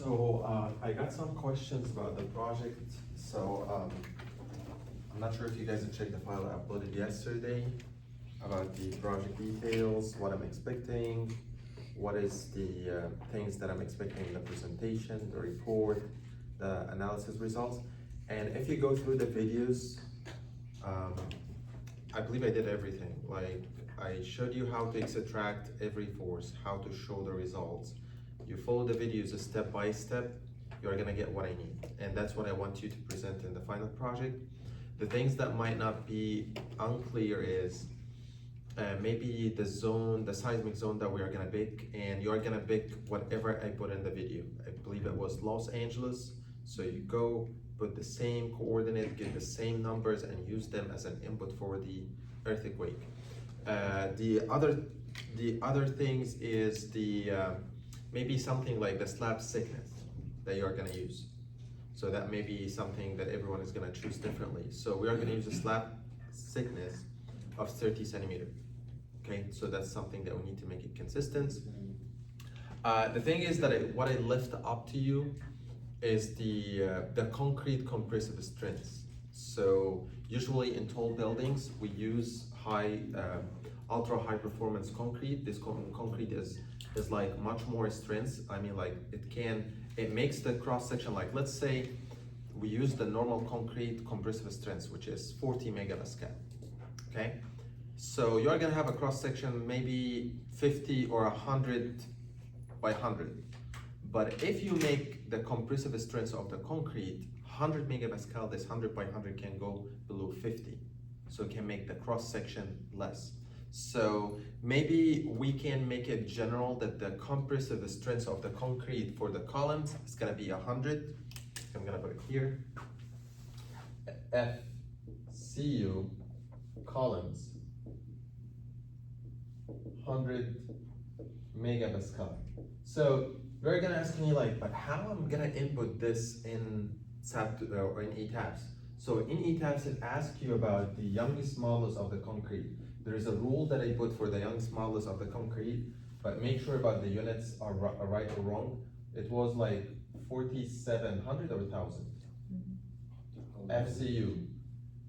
I got some questions about the project. I'm not sure if you guys have checked the file I uploaded yesterday about the project details, what I'm expecting, what is the things that I'm expecting in the presentation, the report, the analysis results. And if you go through the videos, I believe I did everything. Like, I showed you how to extract every force, how to show the results. You follow the videos step by step, you're gonna get what I need. And that's what I want you to present in the final project. The things that might not be unclear is maybe the zone, the seismic zone that we are gonna pick, and you're gonna pick whatever I put in the video. I believe it was Los Angeles. So you go, put the same coordinate, get the same numbers, and use them as an input for the earthquake. The other things is maybe something like the slab thickness that you are gonna use. So that may be something that everyone is gonna choose differently. So we are gonna use a slab thickness of 30 centimeters. Okay, so that's something that we need to make it consistent. The thing is that what I left up to you is the concrete compressive strengths. So usually in tall buildings, we use ultra high performance concrete. This concrete is like much more strength. I mean, like it makes the cross section, like let's say we use the normal concrete compressive strength, which is 40 megapascal. Okay, so you're gonna have a cross section maybe 50 or 100 by 100. But if you make the compressive strength of the concrete 100 megapascal, this 100 by 100 can go below 50. So it can make the cross section less. So maybe we can make it general that the compressive strength of the concrete for the columns is gonna be 100. I'm gonna put it here. FCU columns, 100 megapascal. So you're gonna ask me like, but how I'm gonna input this in SAP or in ETABS? So in ETABS, it asks you about the Young's modulus of the concrete. There is a rule that I put for the Young's modulus of the concrete, but make sure about the units are right or wrong. It was like 4,700 or 1,000 FCU.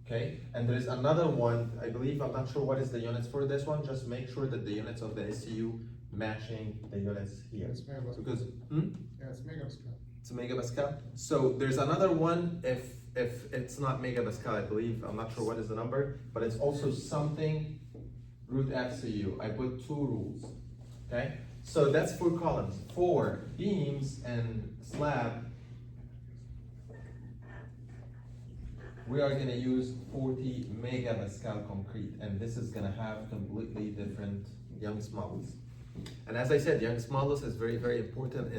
Okay, and there is another one, I believe, I'm not sure what is the units for this one. Just make sure that the units of the SCU matching the units here. It's megapascal. Because Yeah, it's megapascal. it's a megapascal. So there's another one if it's not megapascal, I believe, I'm not sure what is the number, but it's also something root FCU. I put two rules. Okay, so that's for columns. For beams and slab, we are gonna use 40 megapascal concrete, and this is gonna have completely different Young's modulus. And as I said, Young's modulus is very, very important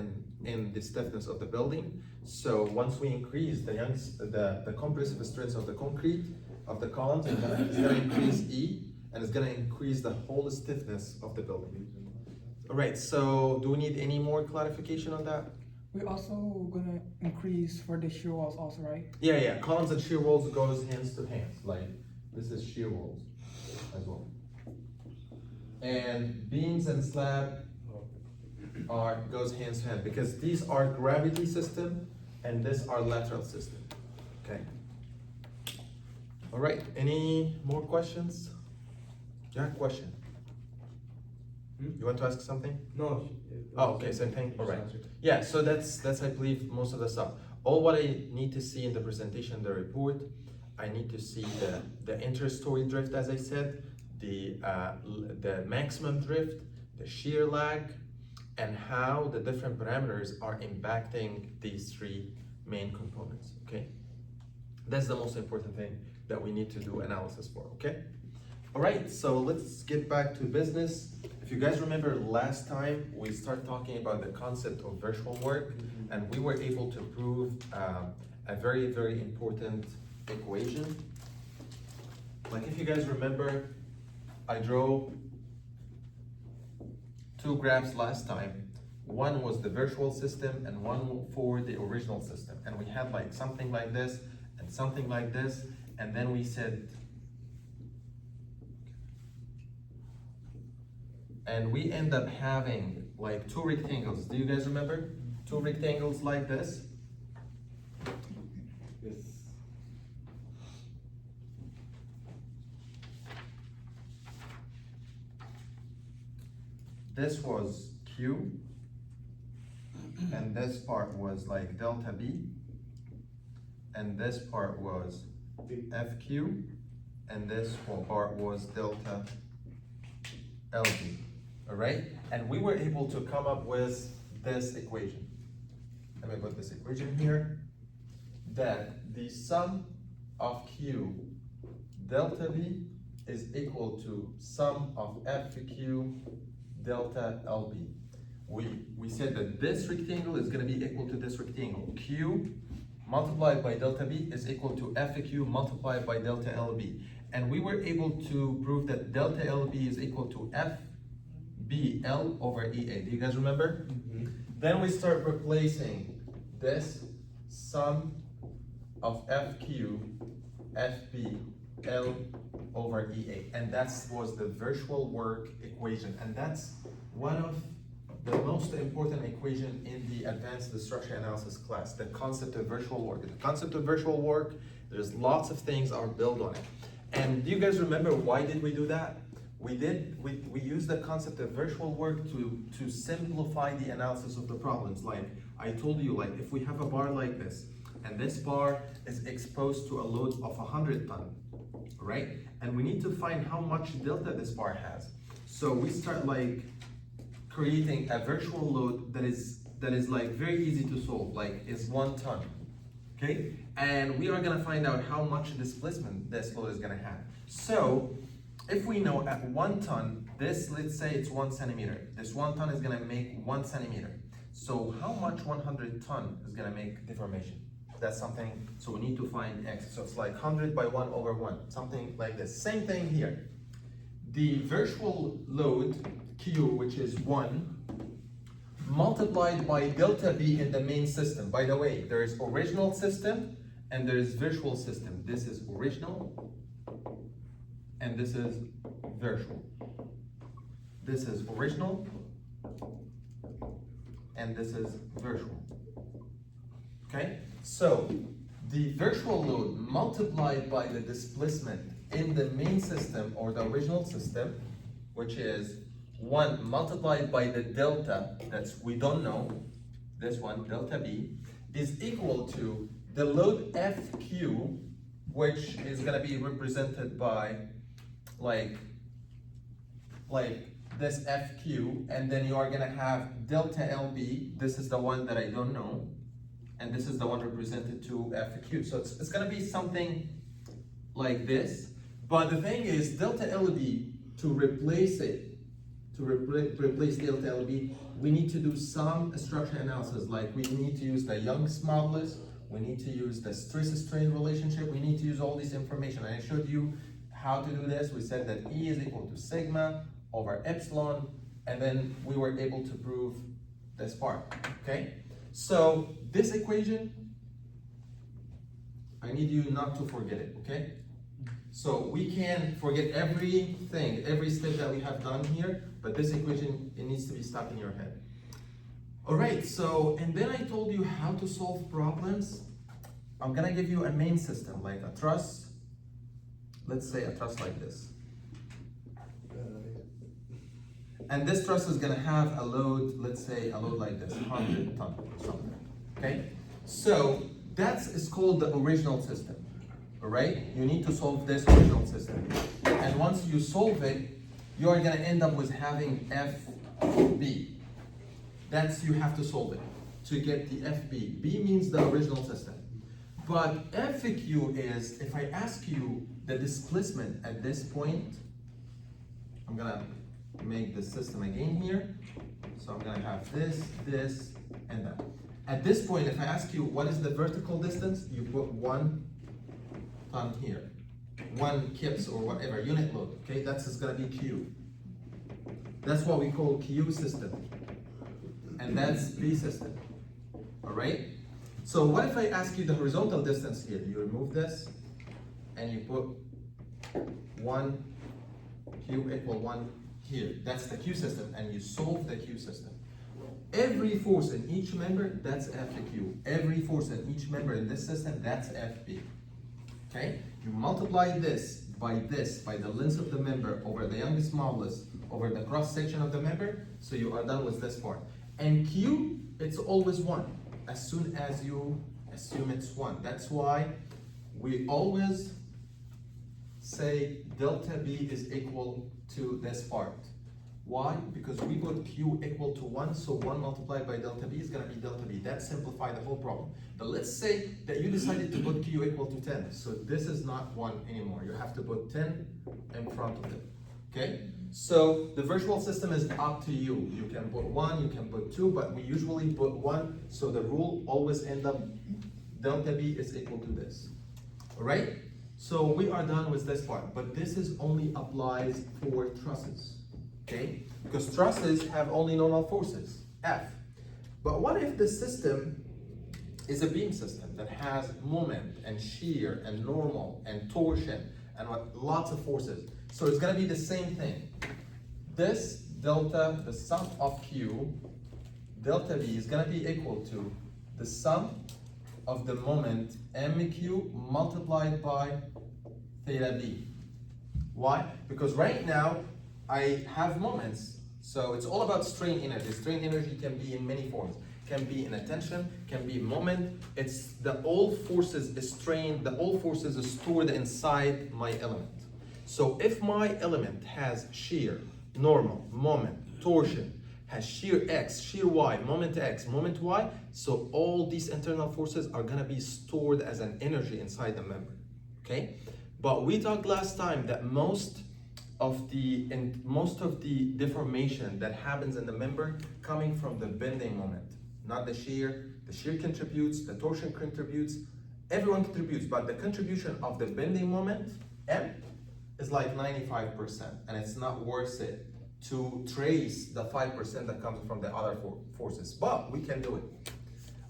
in the stiffness of the building. So once we increase the compressive strength of the concrete, of the columns, it's gonna increase E, and it's gonna increase the whole stiffness of the building. All right, so do we need any more clarification on that? We're also gonna increase for the shear walls also, right? Yeah, columns and shear walls goes hands to hands. Like, this is shear walls as well. And beams and slab goes hands to hand because these are gravity system and this are lateral system. Okay. All right. Any more questions? Yeah, question. You want to ask something? No. Oh, okay, same thing. All right. Yeah. So that's I believe most of the stuff. All what I need to see in the presentation, the report, I need to see the interstory drift, as I said, the maximum drift, the shear lag, and how the different parameters are impacting these three main components, okay? That's the most important thing that we need to do analysis for, okay? All right, so let's get back to business. If you guys remember last time, we started talking about the concept of virtual work, and we were able to prove a very, very important equation. Like if you guys remember, I drew two graphs last time. One was the virtual system and one for the original system. And we had like something like this and something like this. And then we said, and we end up having like two rectangles. Do you guys remember? two rectangles like this. Yes. This was Q, and this part was like delta B, and this part was FQ, and this part was delta LB, all right? And we were able to come up with this equation. Let me put this equation here, that the sum of Q delta B is equal to sum of FQ delta LB. We said that this rectangle is gonna be equal to this rectangle. Q multiplied by delta B is equal to FQ multiplied by delta LB. And we were able to prove that delta LB is equal to FBL over EA. Do you guys remember? Mm-hmm. Then we start replacing this sum of FQ, FB, L over EA. And that was the virtual work equation. And that's one of the most important equation in the advanced structure analysis class, the concept of virtual work. The concept of virtual work, there's lots of things are built on it. And do you guys remember why did we do that? We used the concept of virtual work to simplify the analysis of the problems. Like I told you, like if we have a bar like this, and this bar is exposed to a load of 100 ton, right? And we need to find how much delta this bar has. So we start like creating a virtual load that is like very easy to solve, like is 1 ton, okay? And we are gonna find out how much displacement this load is gonna have. So if we know at 1 ton, this, let's say it's 1 centimeter. This 1 ton is gonna make 1 centimeter. So how much 100 ton is gonna make deformation? That's something, so we need to find X. So it's like 100 by 1 over 1, something like this. Same thing here. The virtual load, Q, which is 1, multiplied by delta B in the main system. By the way, there is original system and there is virtual system. This is original and this is virtual. This is original and this is virtual. Okay? So the virtual load multiplied by the displacement in the main system or the original system, which is 1 multiplied by the delta, that's we don't know, this one, delta B, is equal to the load FQ, which is gonna be represented by like this FQ, and then you are gonna have delta LB, this is the one that I don't know, and this is the one represented to FQ. So it's gonna be something like this, but the thing is delta LB, to replace it, to replace delta LB, we need to do some structure analysis, like we need to use the Young's modulus, we need to use the stress-strain relationship, we need to use all this information. And I showed you how to do this. We said that E is equal to sigma over epsilon, and then we were able to prove this part, okay? So this equation, I need you not to forget it, okay? So we can forget everything, every step that we have done here, but this equation, it needs to be stuck in your head. All right, so, and then I told you how to solve problems. I'm gonna give you a main system, like a truss. Let's say a truss like this. And this truss is gonna have a load, let's say a load like this, 100 ton or something, okay? So it's called the original system, all right? You need to solve this original system. And once you solve it, you are gonna end up with having FB. You have to solve it to get the FB. B means the original system. But FQ is, if I ask you the displacement at this point, I'm gonna make the system again here. So I'm gonna have this, this, and that. At this point, if I ask you what is the vertical distance, you put 1 ton here. 1 kips or whatever, unit load, okay? That's gonna be Q. That's what we call Q system. And that's B system, all right? So what if I ask you the horizontal distance here? You remove this and you put 1 Q equal 1 here. That's the Q system, and you solve the Q system. Every force in each member, that's FQ. Every force in each member in this system, that's FP. Okay? You multiply this, by the length of the member over the youngest modulus over the cross section of the member, so you are done with this part. And Q, it's always 1, as soon as you assume it's 1. That's why we always say delta B is equal to this part. Why? Because we put Q equal to 1, so 1 multiplied by delta B is going to be delta B. That simplifies the whole problem. But let's say that you decided to put Q equal to 10, so this is not 1 anymore. You have to put 10 in front of it. Okay? So the virtual system is up to you. You can put 1, you can put 2, but we usually put 1, so the rule always ends up delta B is equal to this. Alright? So we are done with this part, but this is only applies for trusses. Okay? Because trusses have only normal forces, F. But what if the system is a beam system that has moment and shear and normal and torsion and lots of forces? So it's going to be the same thing. This delta, the sum of Q, delta V is going to be equal to the sum of the moment MQ multiplied by theta B. Why? Because right now I have moments, so it's all about strain energy. Strain energy can be in many forms. Can be in a tension, can be moment. It's the all forces is strained, the all forces is stored inside my element. So if my element has shear, normal, moment, torsion, has shear X, shear Y, moment X, moment Y, so all these internal forces are gonna be stored as an energy inside the member, okay? But we talked last time that most of the deformation that happens in the member coming from the bending moment, not the shear. The shear contributes, the torsion contributes, everyone contributes, but the contribution of the bending moment, M, is like 95%, and it's not worth it to trace the 5% that comes from the other forces, but we can do it.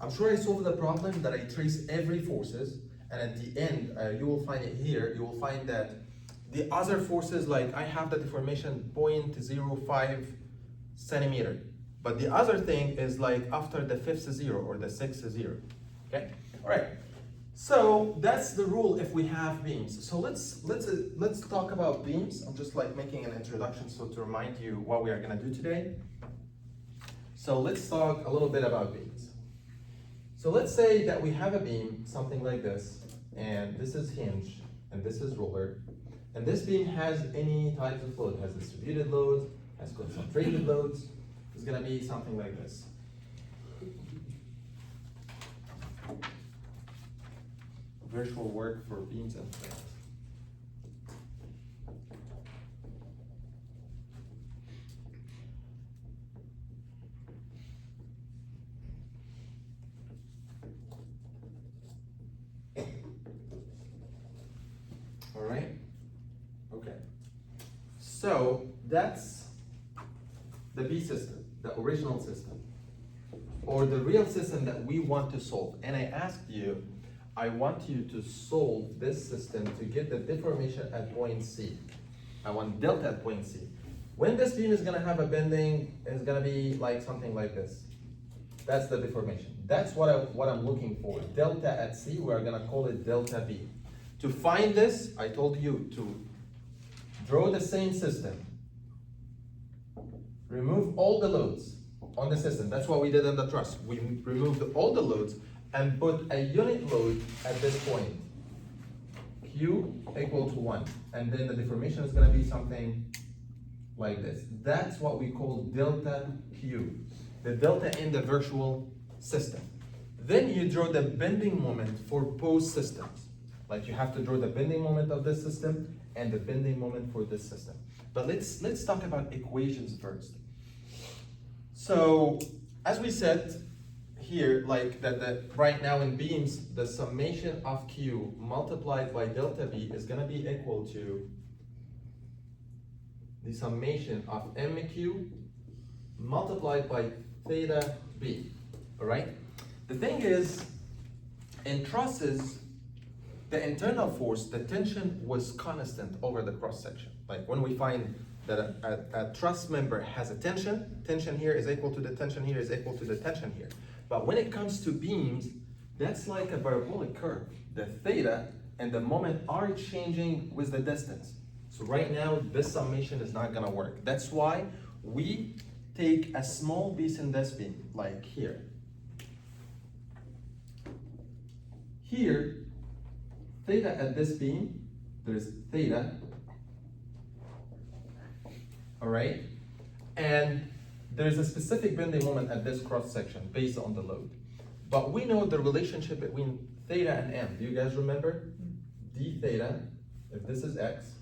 I'm sure I solved the problem that I trace every forces, and at the end, you will find it here, you will find that the other forces, like I have the deformation 0.05 centimeter, but the other thing is like after the 5th zero or the 6th zero, okay? All right, so that's the rule if we have beams. So let's talk about beams. I'm just like making an introduction so to remind you what we are gonna do today. So let's talk a little bit about beams. So let's say that we have a beam, something like this, and this is hinge, and this is roller, and this beam has any types of load, has distributed loads, has concentrated loads. It's gonna be something like this. Virtual work for beams and planes. All right? Okay. So that's the B system, the original system, or the real system that we want to solve. And I asked you, I want you to solve this system to get the deformation at point C. I want delta at point C. When this beam is gonna have a bending, it's gonna be like something like this. That's the deformation. That's what I'm looking for. Delta at C, we're gonna call it delta B. To find this, I told you to draw the same system. Remove all the loads on the system. That's what we did in the truss. We removed all the loads and put a unit load at this point. Q equal to 1. And then the deformation is going to be something like this. That's what we call delta Q. The delta in the virtual system. Then you draw the bending moment for both systems. Like you have to draw the bending moment of this system and the bending moment for this system. But let's talk about equations first. So as we said here, like that right now in beams, the summation of Q multiplied by delta B is gonna be equal to the summation of MQ multiplied by theta B, all right? The thing is, in trusses, the internal force, the tension was constant over the cross section. Like when we find that a truss member has a tension here is equal to the tension here is equal to the tension here. But when it comes to beams, that's like a parabolic curve. The theta and the moment are changing with the distance. So right now, this summation is not gonna work. That's why we take a small piece in this beam, like here. Here, theta at this beam, there's theta, all right? And there's a specific bending moment at this cross section based on the load. But we know the relationship between theta and m. Do you guys remember? D theta, if this is x,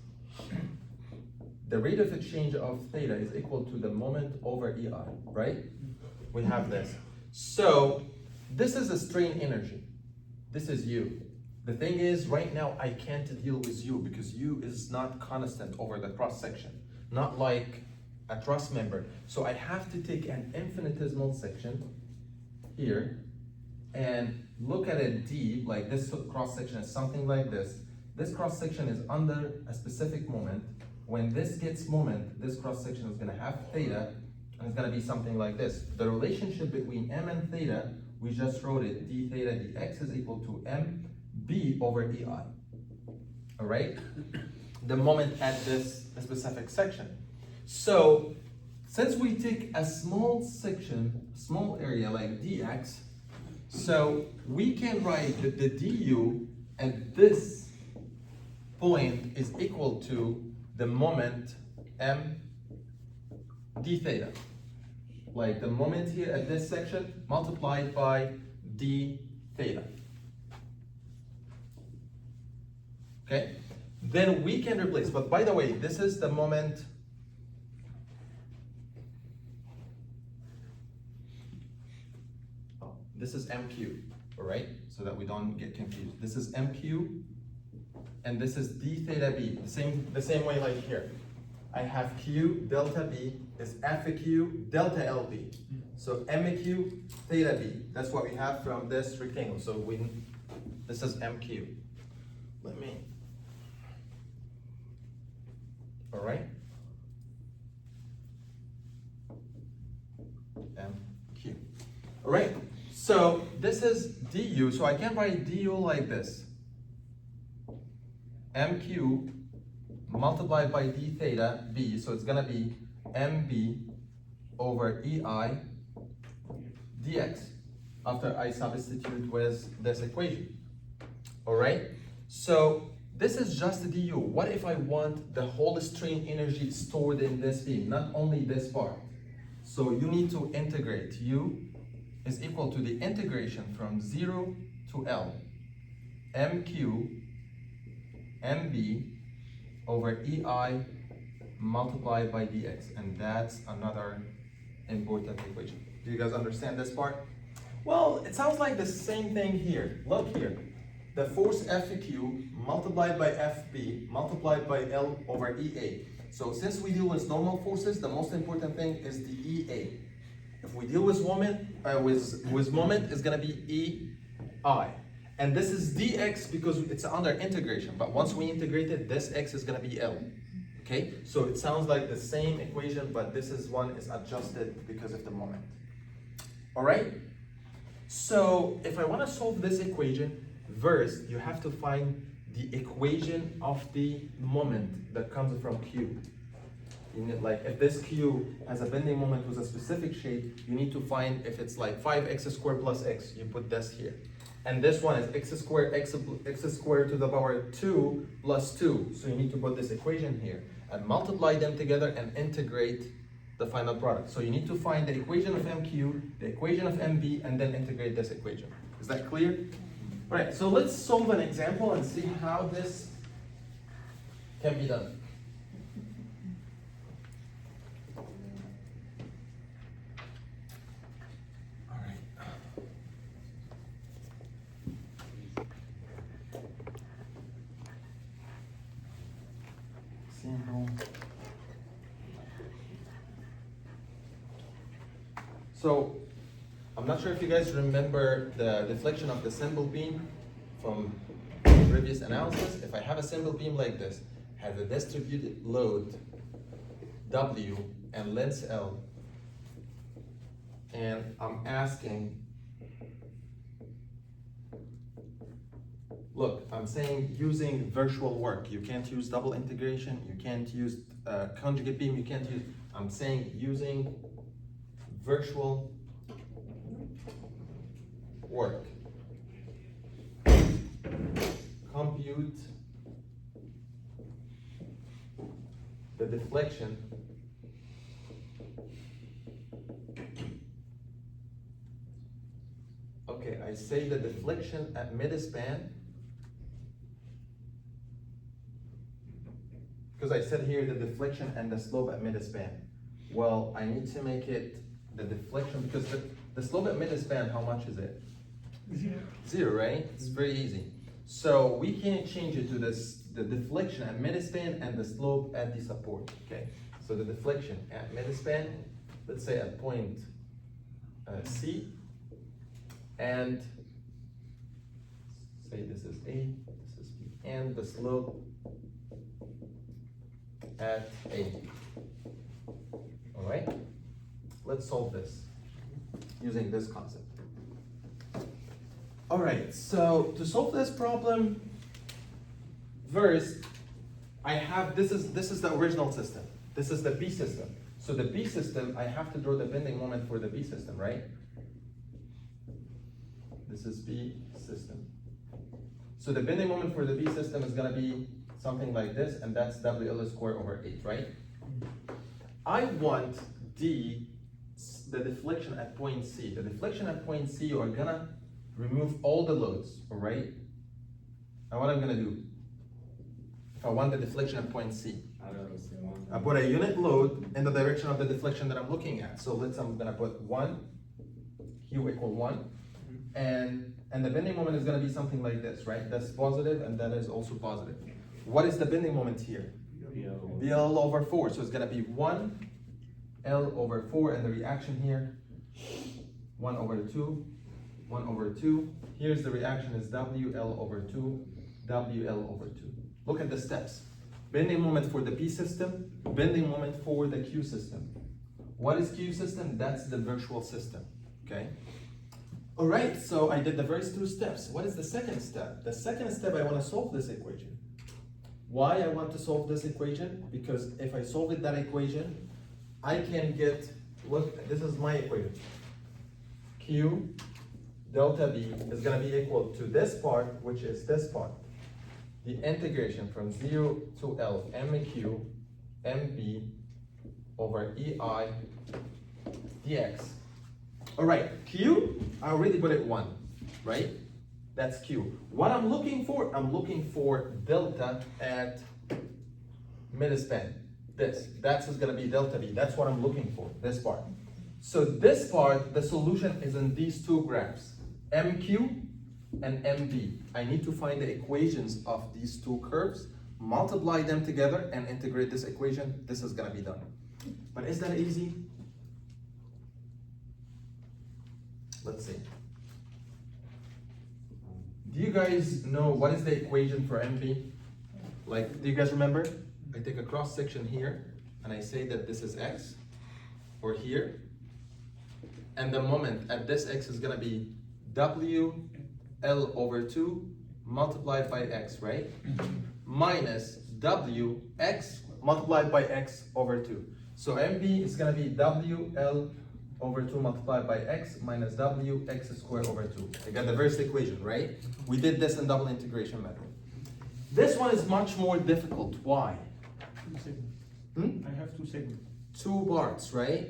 the rate of change of theta is equal to the moment over EI, right? We have this. So this is a strain energy. This is U. The thing is, right now, I can't deal with U because U is not constant over the cross section, not like a truss member. So I have to take an infinitesimal section here and look at a D, like this cross section is something like this. This cross section is under a specific moment. When this gets moment, this cross section is gonna have theta, and it's gonna be something like this. The relationship between m and theta, we just wrote it, d theta dx is equal to mb over ei. All right? The moment at this specific section. So, since we take a small section, small area like dx, so we can write that the du at this point is equal to the moment m d theta. Like the moment here at this section multiplied by d theta. Okay? Then we can replace, but by the way, this is the moment this is MQ, all right? So that we don't get confused. This is MQ, and this is d theta b, the same way like here. I have Q delta B is FQ delta LB. So MQ theta B, that's what we have from this rectangle. So this is MQ. All right? MQ. All right, so this is DU, so I can write DU like this. MQ multiplied by d theta b, so it's gonna be mb over ei dx after I substitute with this equation. All right, so this is just the du. What if I want the whole strain energy stored in this beam, not only this part? So you need to integrate. U is equal to the integration from 0 to L mq mb over ei multiplied by dx, and that's another important equation. Do you guys understand this part? Well, it sounds like the same thing here. Look here. The force FQ multiplied by FB multiplied by L over EA. So since we deal with normal forces, the most important thing is the EA. If we deal with moment, it's gonna be EI. And this is dx because it's under integration, but once we integrate it, this x is gonna be L. Okay, so it sounds like the same equation, but this one is adjusted because of the moment. All right, so if I wanna solve this equation, first you have to find the equation of the moment that comes from Q. You need, like, if this Q has a bending moment with a specific shape, you need to find if it's like 5x squared plus x, you put this here. And this one is x squared to the power 2 plus 2. So you need to put this equation here and multiply them together and integrate the final product. So you need to find the equation of MQ, the equation of MB, and then integrate this equation. Is that clear? All right, so let's solve an example and see how this can be done. So, I'm not sure if you guys remember the deflection of the simple beam from previous analysis. If I have a simple beam like this, has a distributed load W and length L, and I'm asking, look, I'm saying using virtual work. You can't use double integration, you can't use conjugate beam, you can't use, I'm saying using virtual work. Compute the deflection okay, I say the deflection at midspan because I said here the deflection and the slope at midspan. Well, I need to make it the deflection because the slope at midspan, how much is it? 0. 0, right? It's very easy. So we can change it to this, the deflection at midspan and the slope at the support, okay? So the deflection at midspan, let's say at point C, and say this is A, this is B, and the slope at A. All right? Let's solve this using this concept. All right, so to solve this problem, first, I have, this is the original system. This is the B system. So the B system, I have to draw the bending moment for the B system, right? This is B system. So the bending moment for the B system is gonna be something like this, and that's WL squared over 8, right? I want the deflection at point C. The deflection at point C, you are gonna remove all the loads, all right? Now what I'm gonna do, if I want the deflection at point C, I put a unit load in the direction of the deflection that I'm looking at. So I'm gonna put 1, Q equal 1, and the bending moment is gonna be something like this, right? That's positive and that is also positive. What is the bending moment here? BL over 4, so it's gonna be 1 L over 4, and the reaction here, 1 over 2, 1 over 2. Here's the reaction is WL over 2, WL over 2. Look at the steps. Bending moment for the P system, bending moment for the Q system. What is Q system? That's the virtual system, okay? All right, so I did the first 2 steps. What is the second step? The second step, I wanna solve this equation. Why I want to solve this equation? Because if I solve that equation, I can get, look, this is my equation. Q delta B is gonna be equal to this part, which is this part. The integration from 0 to L MQ MB over EI dx. All right, Q, I already put it 1, right? That's Q. What I'm looking for delta at midspan. That's gonna be delta B. That's what I'm looking for, this part. So this part, the solution is in these 2 graphs, MQ and MB. I need to find the equations of these 2 curves, multiply them together, and integrate this equation. This is gonna be done. But is that easy? Let's see. Do you guys know what is the equation for MB? Like, do you guys remember? I take a cross section here, and I say that this is X, or here, and the moment at this X is gonna be WL over 2 multiplied by X, right? Minus WX multiplied by X over 2. So MB is gonna be WL over 2 multiplied by X minus WX squared over 2. I got the first equation, right? We did this in double integration method. This one is much more difficult. Why? 2 segments. Hmm? I have 2 segments. 2 parts, right?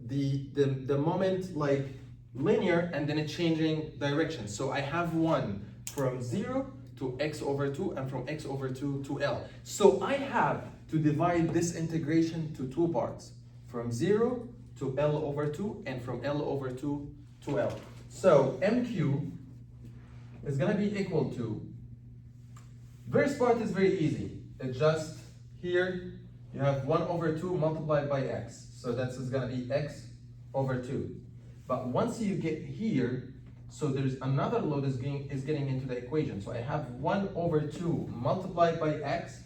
The moment like linear and then it's changing direction. So I have one from 0 to X over 2 and from X over 2 to L. So I have to divide this integration to 2 parts, from 0 to L over 2 and from L over 2 to L. So MQ is gonna be equal to, first part is very easy. It's just here you have 1 over 2 multiplied by X. So that's gonna be X over 2. But once you get here, so there's another load is getting into the equation. So I have 1 over 2 multiplied by X.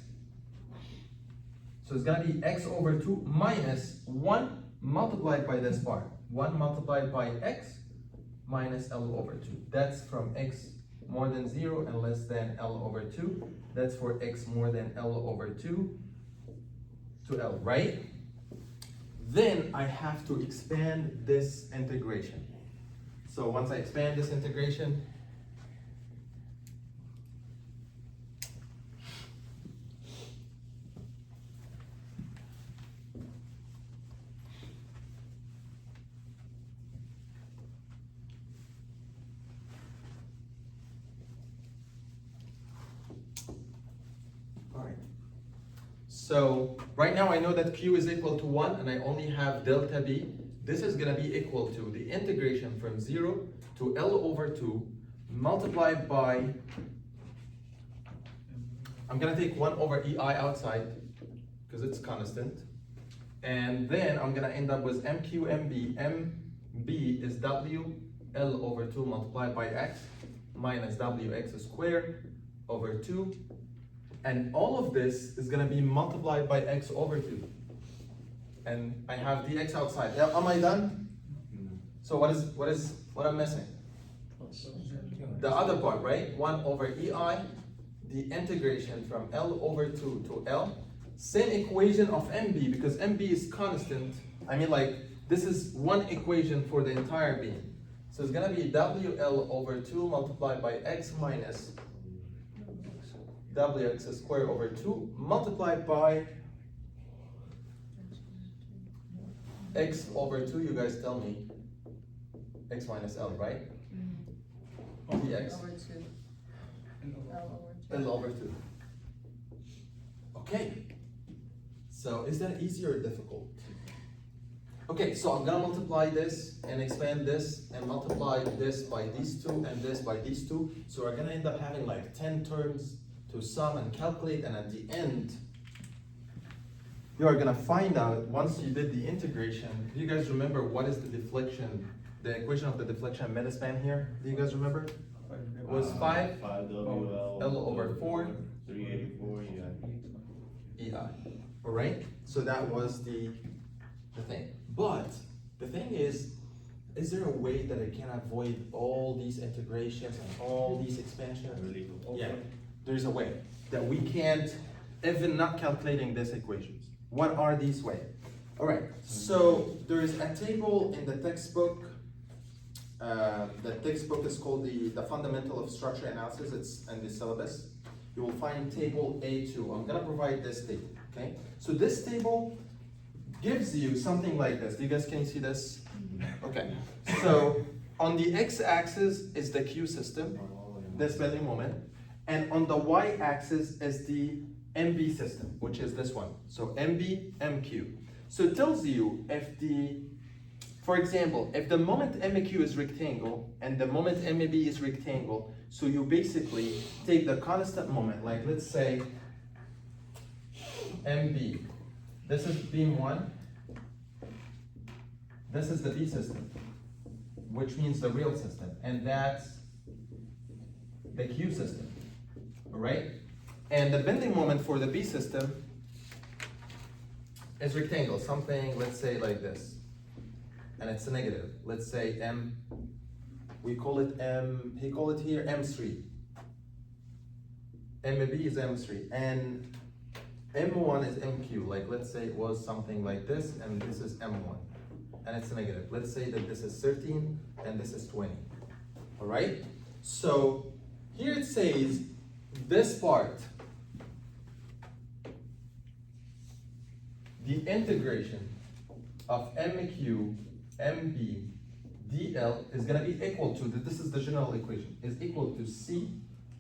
So it's gonna be x over 2 minus 1 multiplied by this part. 1 multiplied by x minus L over 2. That's from x more than 0 and less than L over 2. That's for x more than L over 2 to L, right? Then I have to expand this integration. So once I expand this integration, so right now I know that Q is equal to 1 and I only have delta B. This is going to be equal to the integration from 0 to L over 2 multiplied by, I'm going to take 1 over EI outside because it's constant. And then I'm going to end up with MQ MB is W L over 2 multiplied by X minus WX squared over 2. And all of this is going to be multiplied by x over 2. And I have dx outside. Yeah, am I done? So what I'm missing? The other part, right? 1 over EI, the integration from L over 2 to L. Same equation of MB because MB is constant. I mean, like, this is one equation for the entire beam. So it's going to be WL over 2 multiplied by x minus WX squared over 2 multiplied by x over 2, you guys tell me, x minus L, right? dx Over 2. L over 2. Okay, so is that easy or difficult? Okay, so I'm gonna multiply this and expand this and multiply this by these two and this by these two. So we're gonna end up having like 10 terms to sum and calculate, and at the end, you are gonna find out, once you did the integration, do you guys remember what is the deflection, the equation of the deflection metaspan here? Do you guys remember? It was 5 WL L over 4 384 EI. All right, so that was the thing. But the thing is there a way that I can avoid all these integrations and all these expansions? Yeah. There's a way that we can't, even not calculating these equations. What are these ways? All right, so there is a table in the textbook. The textbook is called the Fundamental of Structure Analysis. It's in the syllabus. You will find table A2. I'm gonna provide this table, okay? So this table gives you something like this. Do you guys can see this? Okay, so on the x-axis is the Q system, this bending moment. And on the y-axis is the MB system, which is this one. So MB, MQ. So it tells you if for example, if the moment MQ is rectangle and the moment MB is rectangle, so you basically take the constant moment, like let's say MB. This is beam 1. This is the B system, which means the real system. And that's the Q system. Right? And the bending moment for the B system is rectangle, something, let's say like this. And it's a negative. Let's say M, we call it M, he call it here M3. MB is M3. And M1 is MQ. Like let's say it was something like this, and this is M1. And it's a negative. Let's say that this is 13 and this is 20. All right? So here it says, this part, the integration of MQ, MB, DL is going to be equal to, this is the general equation, is equal to C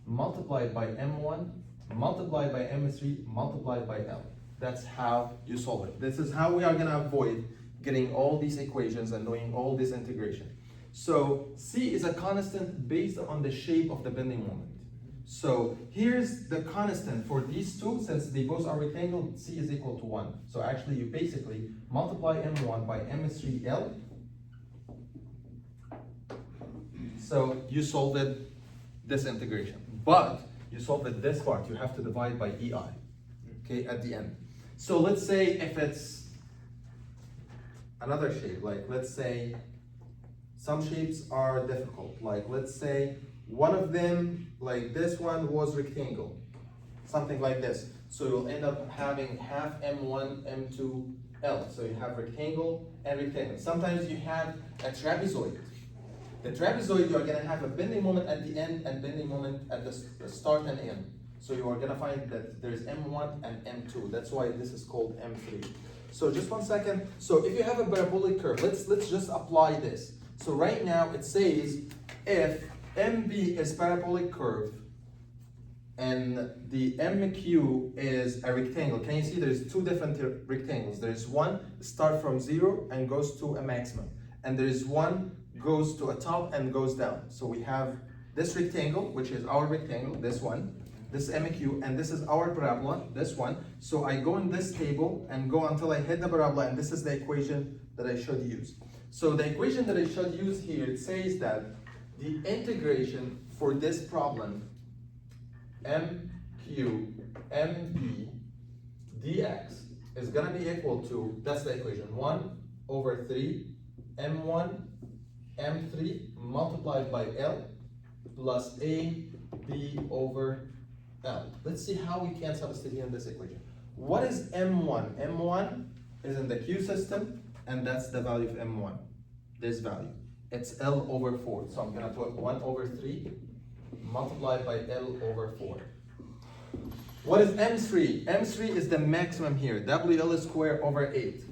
multiplied by M1 multiplied by M3 multiplied by L. That's how you solve it. This is how we are going to avoid getting all these equations and doing all this integration. So C is a constant based on the shape of the bending moment. So here's the constant for these two, since they both are rectangle, C is equal to 1. So actually you basically multiply M1 by M3L. So you solved this integration. But you solved this part, you have to divide by EI, okay, at the end. So let's say if it's another shape, like let's say some shapes are difficult. Like let's say one of them, like this one was rectangle, something like this. So you'll end up having half M1, M2, L. So you have rectangle and rectangle. Sometimes you have a trapezoid. The trapezoid, you're gonna have a bending moment at the end and bending moment at the start and end. So you are gonna find that there's M1 and M2. That's why this is called M3. So just 1 second. So if you have a parabolic curve, let's just apply this. So right now it says if MB is parabolic curve and the MQ is a rectangle. Can you see there's two different rectangles? There's one start from 0 and goes to a maximum. And there's one goes to a top and goes down. So we have this rectangle, which is our rectangle, this one, this MQ, and this is our parabola, this one. So I go in this table and go until I hit the parabola, and this is the equation that I should use. So the equation that I should use here, it says that the integration for this problem, MQ MB dx is gonna be equal to, that's the equation, 1/3 M1 M3 multiplied by L plus AB over L. Let's see how we can substitute in this equation. What is M1? M1 is in the Q system, and that's the value of M1, this value. It's L over 4, so I'm gonna put 1/3 multiplied by L over 4. What is M3? M3 is the maximum here, WL squared over 8.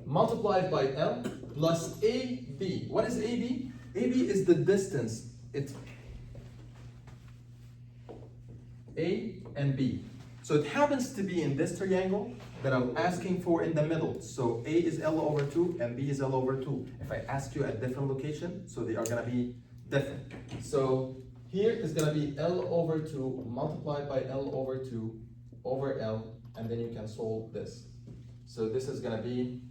Multiplied by L plus AB. What is AB? AB is the distance. It's A and B. So it happens to be in this triangle that I'm asking for in the middle. So A is L over 2 and B is L over 2. If I ask you at different location, so they are gonna be different. So here is gonna be L over 2 multiplied by L over 2 over L, and then you can solve this. So this is gonna be,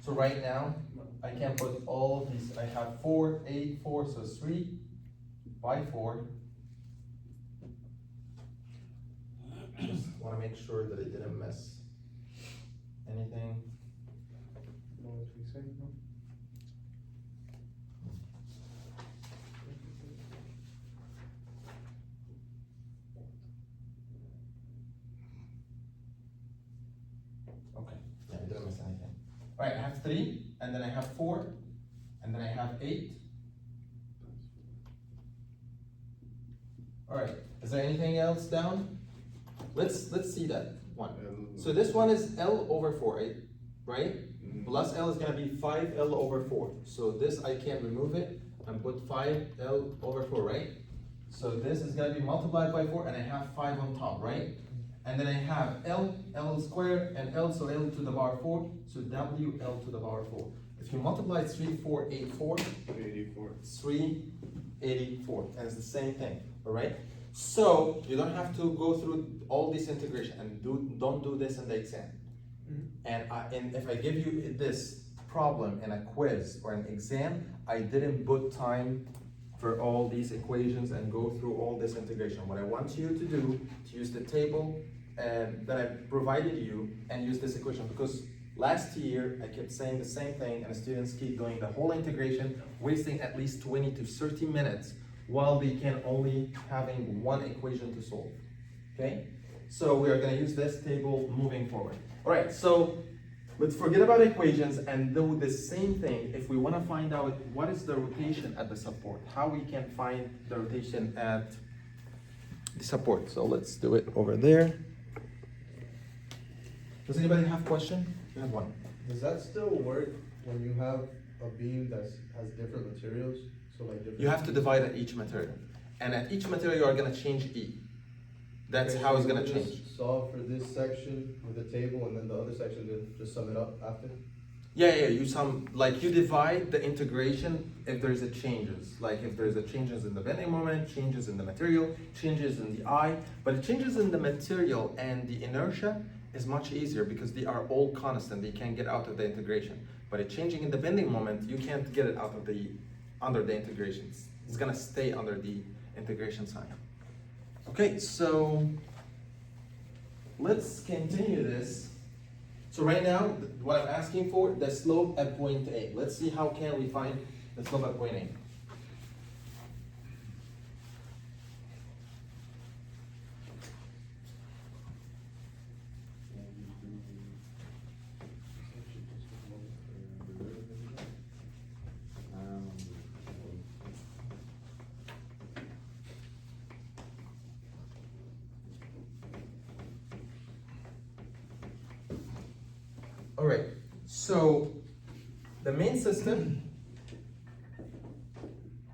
so right now, I can put all of these. I have 4, 8, 4, so 3 by 4. Just want to make sure that it didn't miss anything. Okay, yeah, it didn't miss anything. All right, I have 3, and then I have 4, and then I have 8. All right, is there anything else down? Let's see that one. So this one is L over 4, right? Plus L is gonna be 5L over 4. So this I can remove it and put 5L over 4, right? So this is gonna be multiplied by 4, and I have 5 on top, right? And then I have L squared, and L, so L to the power 4, so WL to the power 4. If you multiply 3, 4, 8, 4, 84. 384, and it's the same thing, all right? So you don't have to go through all this integration, and don't do this in the exam. And if I give you this problem in a quiz or an exam, I didn't put time for all these equations and go through all this integration. What I want you to do, to use the table that I provided you and use this equation, because last year I kept saying the same thing and the students keep doing the whole integration, wasting at least 20 to 30 minutes while they can only having one equation to solve, okay? So we are gonna use this table moving forward. All right, so let's forget about equations and do the same thing if we wanna find out what is the rotation at the support, how we can find the rotation at the support. So let's do it over there. Does anybody have a question? You have one. Does that still work when you have a beam that has different materials? So like different. You have to divide at each material. And at each material, you are gonna change E. That's Okay, how so it's gonna you change. just solve for this section with the table, and then the other section, then just sum it up after? Yeah, you divide the integration if there's a changes. Like if there's a changes in the bending moment, changes in the material, changes in the I, but the changes in the material and the inertia is much easier because they are all constant, they can't get out of the integration. But a changing in the bending moment, you can't get it out of under the integrations. It's gonna stay under the integration sign. Okay, so let's continue this. So right now, what I'm asking for, the slope at point A. Let's see how can we find the slope at point A. All right, so the main system,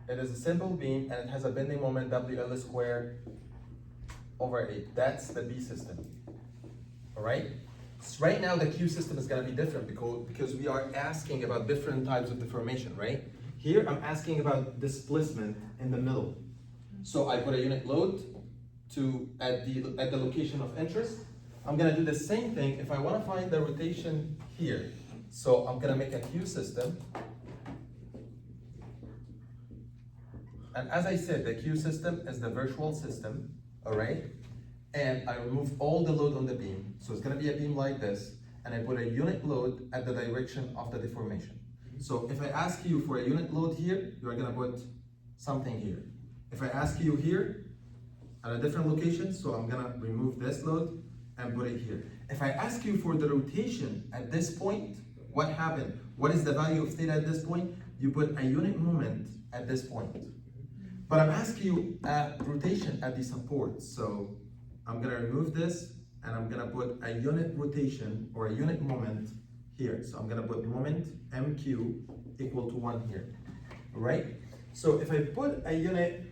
it is a simple beam and it has a bending moment WL squared over 8. That's the B system. All right? So right now the Q system is going to be different because we are asking about different types of deformation, right? Here I'm asking about displacement in the middle. So I put a unit load at the location of interest. I'm gonna do the same thing if I wanna find the rotation here. So I'm gonna make a Q system. And as I said, the Q system is the virtual system, all right? And I remove all the load on the beam. So it's gonna be a beam like this, and I put a unit load at the direction of the deformation. So if I ask you for a unit load here, you're gonna put something here. If I ask you here, at a different location, so I'm gonna remove this load and put it here. If I ask you for the rotation at this point, what happened? What is the value of theta at this point? You put a unit moment at this point. But I'm asking you a rotation at the support. So I'm gonna remove this and I'm gonna put a unit rotation or a unit moment here. So I'm gonna put moment MQ equal to 1 here, all right? So if I put a unit,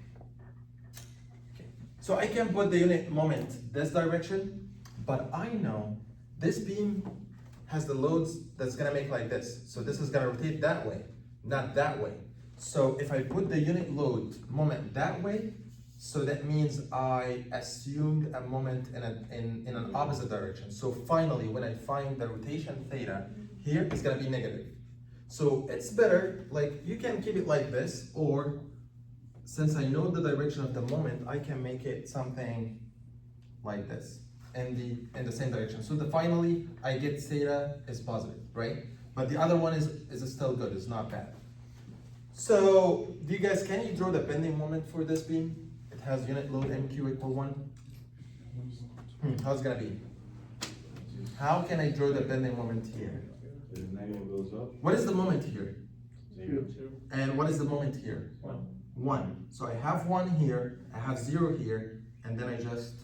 so I can put the unit moment this direction, but I know this beam has the loads that's gonna make like this. So this is gonna rotate that way, not that way. So if I put the unit load moment that way, so that means I assumed a moment in an opposite direction. So finally, when I find the rotation theta, here it's gonna be negative. So it's better, like you can keep it like this, or since I know the direction of the moment, I can make it something like this in the same direction. So finally I get theta is positive, right? But the other one is still good, it's not bad. So can you draw the bending moment for this beam? It has unit load MQ equal 1. How's it gonna be? How can I draw the bending moment here? The negative goes up. What is the moment here? 0. And what is the moment here? 1. So I have 1 here, I have 0 here, and then I just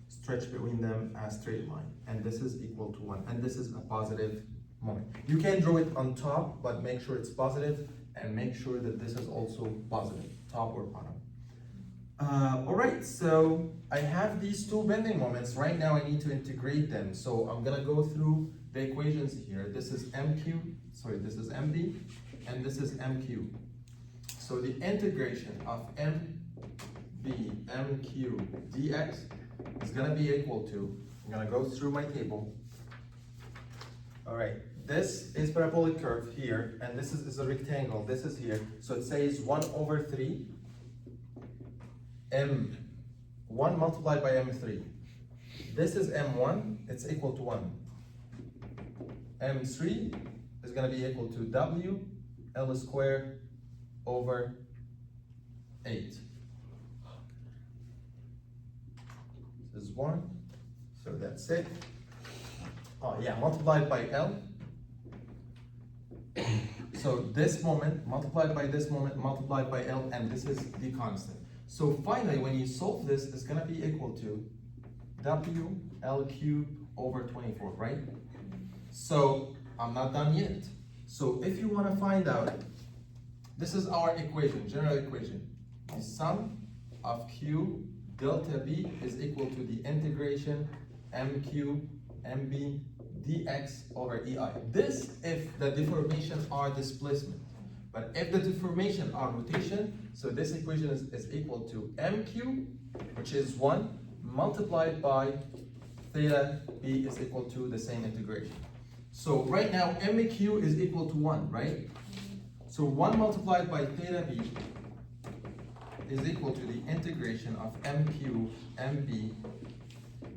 stretch between them a straight line. And this is equal to 1. And this is a positive moment. You can draw it on top, but make sure it's positive, and make sure that this is also positive, top or bottom. All right, so I have these two bending moments. Right now I need to integrate them. So I'm gonna go through the equations here. This is this is MB, and this is MQ. So the integration of MB, MQ, dx is gonna be equal to, I'm gonna go through my table. All right, this is parabolic curve here, and this is a rectangle, this is here. So it says 1/3 M1 multiplied by M3. This is M1, it's equal to 1. M3 is gonna be equal to WL squared over 8. This is 1, so that's it. Oh yeah, multiplied by L. So this moment multiplied by this moment multiplied by L, and this is the constant. So finally, when you solve this, it's gonna be equal to WL cubed over 24, right? So I'm not done yet. So if you wanna find out, this is our equation, general equation. The sum of Q delta B is equal to the integration MQ MB dx over EI. This if the deformation are displacement. But if the deformation are rotation, so this equation is equal to MQ, which is 1, multiplied by theta B is equal to the same integration. So right now MQ is equal to 1, right? So 1 multiplied by theta B is equal to the integration of MQ MB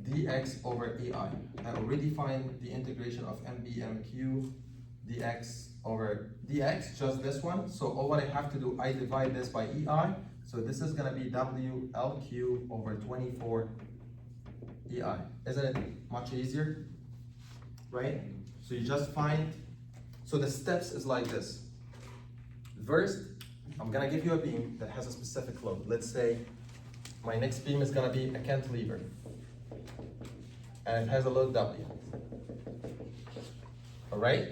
dx over EI. I already find the integration of MB MQ dx over dx, just this one. So all what I have to do, I divide this by EI. So this is gonna be WLQ over 24 EI. Isn't it much easier? Right? So you just find, so the steps is like this. First, I'm gonna give you a beam that has a specific load. Let's say my next beam is gonna be a cantilever. And it has a load W. All right?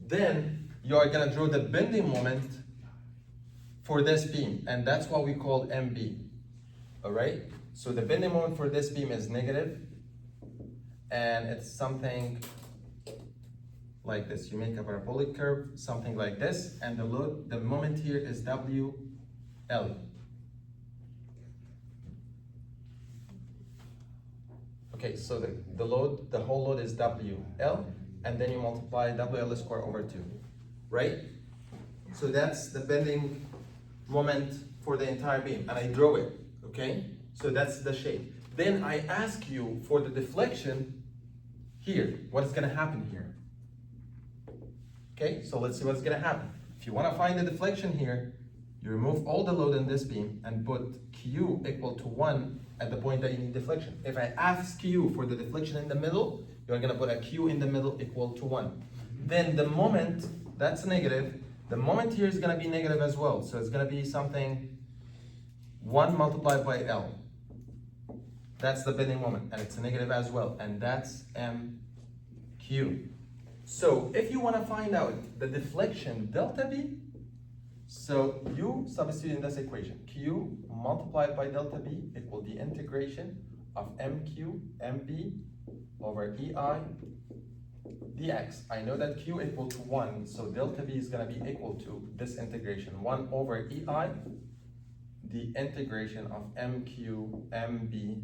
Then you are gonna draw the bending moment for this beam, and that's what we call MB. All right? So the bending moment for this beam is negative, and it's something like this. You make a parabolic curve, something like this, and the load, the moment here is WL. Okay, so the load, the whole load is WL, and then you multiply WL squared over 2, right? So that's the bending moment for the entire beam, and I draw it, okay? So that's the shape. Then I ask you for the deflection here. What is gonna happen here? Okay, so let's see what's gonna happen. If you wanna find the deflection here, you remove all the load in this beam and put Q equal to 1 at the point that you need deflection. If I ask you for the deflection in the middle, you're gonna put a Q in the middle equal to 1. Then the moment, that's negative, the moment here is gonna be negative as well. So it's gonna be something 1 multiplied by L. That's the bending moment, and it's negative as well, and that's MQ. So if you wanna find out the deflection delta B, so you substitute in this equation, Q multiplied by delta B equal the integration of MQ MB over EI dx. I know that Q equal to 1, so delta B is gonna be equal to this integration, 1 over EI, the integration of MQ MB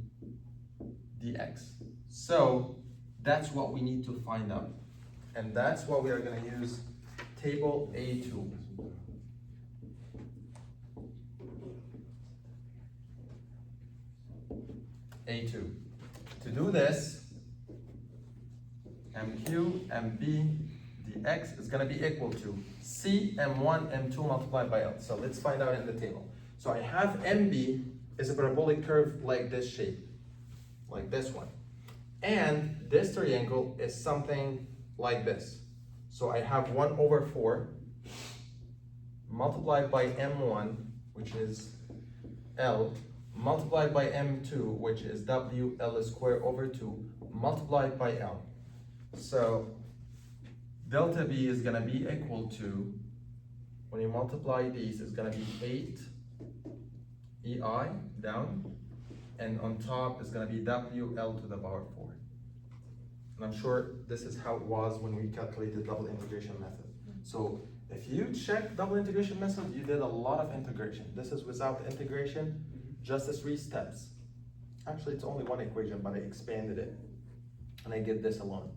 dx. So that's what we need to find out. And that's what we are gonna use table A2. A2. To do this, MQ MB dx is gonna be equal to C M1 M2 multiplied by L. So let's find out in the table. So I have MB is a parabolic curve like this shape, like this one. And this triangle is something like this. So I have 1 over 4 multiplied by M1, which is L, multiplied by M2, which is WL squared over 2, multiplied by L. So delta B is gonna be equal to, when you multiply these, it's gonna be 8 EI down, and on top is gonna be WL to the power 4. And I'm sure this is how it was when we calculated double integration method. So if you check double integration method, you did a lot of integration. This is without integration, just the 3 steps. Actually, it's only one equation, but I expanded it. And I get this alone.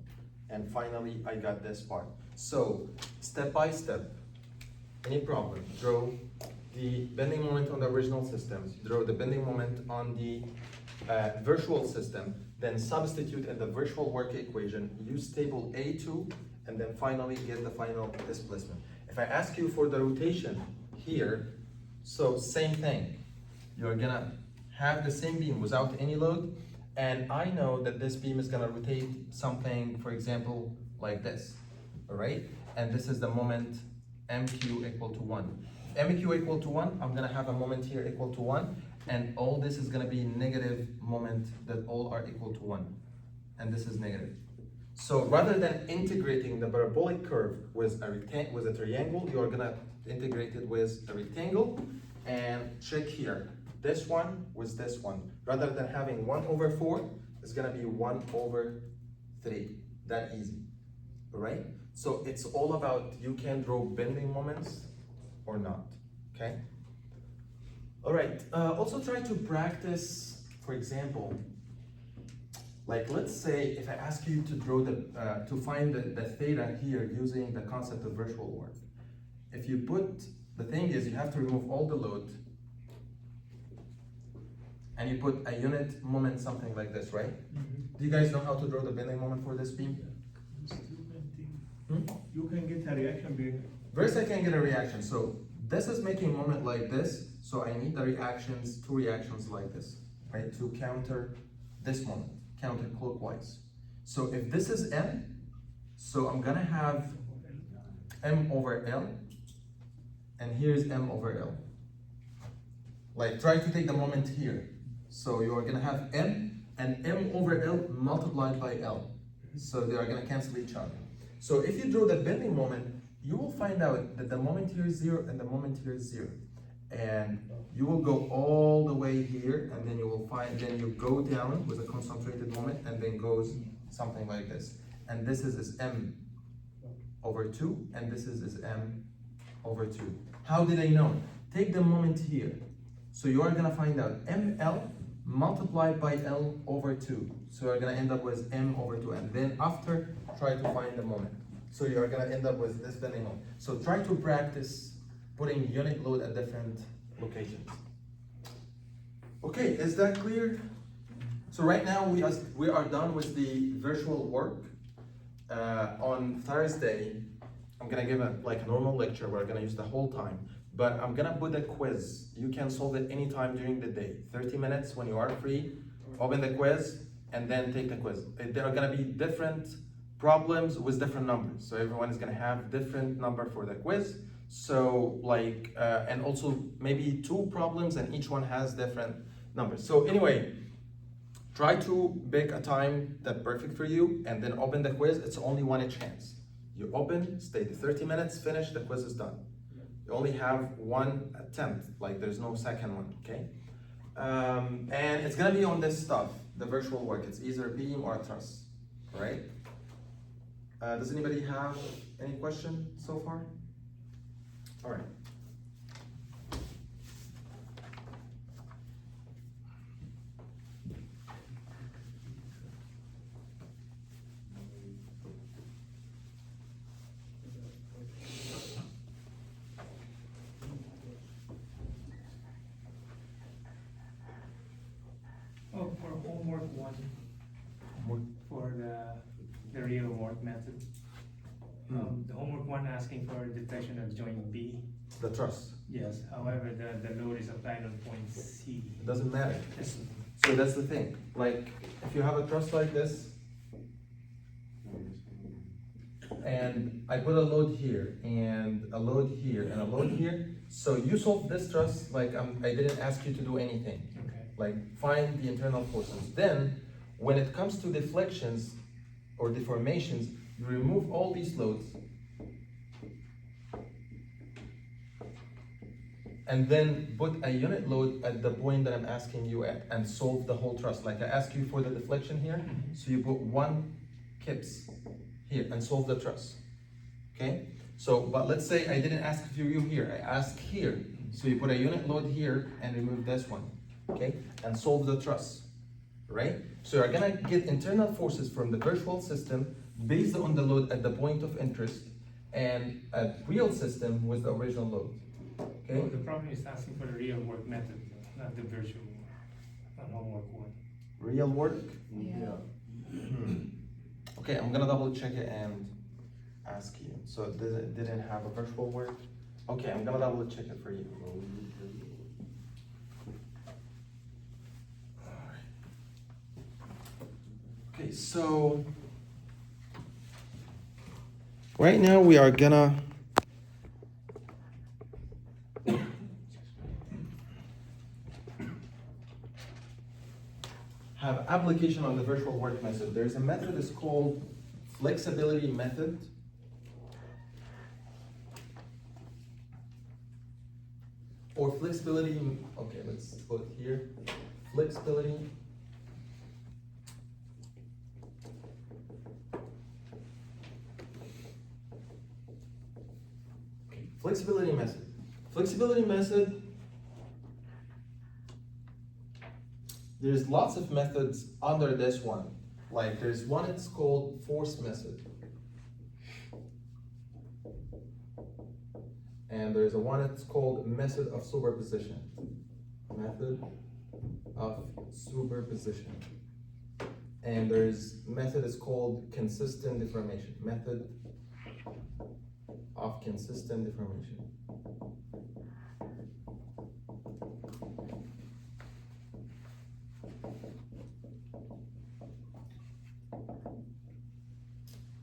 And finally, I got this part. So step by step, any problem, draw the bending moment on the original system, draw the bending moment on the virtual system, then substitute in the virtual work equation, use table A2, and then finally get the final displacement. If I ask you for the rotation here, so same thing. You're gonna have the same beam without any load, and I know that this beam is gonna rotate something, for example, like this, all right? And this is the moment MQ equal to 1. MQ equal to 1, I'm gonna have a moment here equal to 1, and all this is gonna be negative moment that all are equal to 1. And this is negative. So rather than integrating the parabolic curve with a triangle, you're gonna integrate it with a rectangle, and check here. This one with this one. Rather than having 1 over 4, it's gonna be 1 over 3. That easy, all right? So it's all about you can draw bending moments or not, okay? All right, also try to practice, for example, Like, let's say if I ask you to draw to find the theta here using the concept of virtual work. If you put, the thing is you have to remove all the load and you put a unit moment, something like this, right? Do you guys know how to draw the bending moment for this beam? You can get a reaction being. First I can get a reaction, so this is making a moment like this, so I need the reactions, two reactions like this, right? To counter this moment, counterclockwise. So if this is M, so I'm gonna have M over L, and here's M over L. Like, try to take the moment here. So you are gonna have M and M over L multiplied by L. So they are gonna cancel each other. So if you draw the bending moment, you will find out that the moment here is 0 and the moment here is 0. And you will go all the way here, and then you will find, then you go down with a concentrated moment, and then goes something like this. And this is M over 2, and this is M over 2. How did I know? Take the moment here. So you are gonna find out ML multiplied by L over 2. So you're gonna end up with M over 2, and then after, try to find the moment. So you're gonna end up with this bending moment. So try to practice putting unit load at different locations. Okay, is that clear? So right now we are done with the virtual work. On Thursday, I'm gonna give a normal lecture. We're gonna use the whole time, but I'm gonna put a quiz. You can solve it anytime during the day. 30 minutes when you are free, open the quiz and then take the quiz. There are gonna be different problems with different numbers. So everyone is gonna have different number for the quiz. So and also maybe 2 problems and each one has different numbers. So anyway, try to pick a time that's perfect for you and then open the quiz. It's only one chance. You open, stay the 30 minutes, finish, the quiz is done. You only have one attempt, there's no second one, okay? And it's gonna be on this stuff, the virtual work. It's either a beam or a truss, all right? Does anybody have any question so far? All right. Oh, for homework one, for the real work method. The homework one asking for detection of joint B. The truss. Yes, however, the load is applied on point C. It doesn't matter. Yes. So that's the thing. If you have a truss like this, and I put a load here, and a load here, and a load here, so you solve this truss I didn't ask you to do anything. Okay. Find the internal forces. Then, when it comes to deflections or deformations, you remove all these loads, and then put a unit load at the point that I'm asking you at, and solve the whole truss. I ask you for the deflection here, so you put 1 kips here and solve the truss, okay? So, but let's say I didn't ask you here, I asked here. So you put a unit load here and remove this one, okay? And solve the truss, right? So you're gonna get internal forces from the virtual system based on the load at the point of interest, and a real system with the original load, okay? The problem is asking for the real work method, not the virtual one, on homework one. Real work? Yeah. Okay, I'm gonna double check it and ask you. So it didn't have a virtual work? Okay, I'm gonna double check it for you. Okay, so right now we are gonna have application on the virtual work method. There's a method that's called flexibility method. Or flexibility, okay, let's put it here. Flexibility. Okay, flexibility method. Flexibility method, there's lots of methods under this one. Like there's one, it's called force method. And there's a one, it's called method of superposition. Method of superposition. And there's method is called consistent deformation. Method of consistent deformation.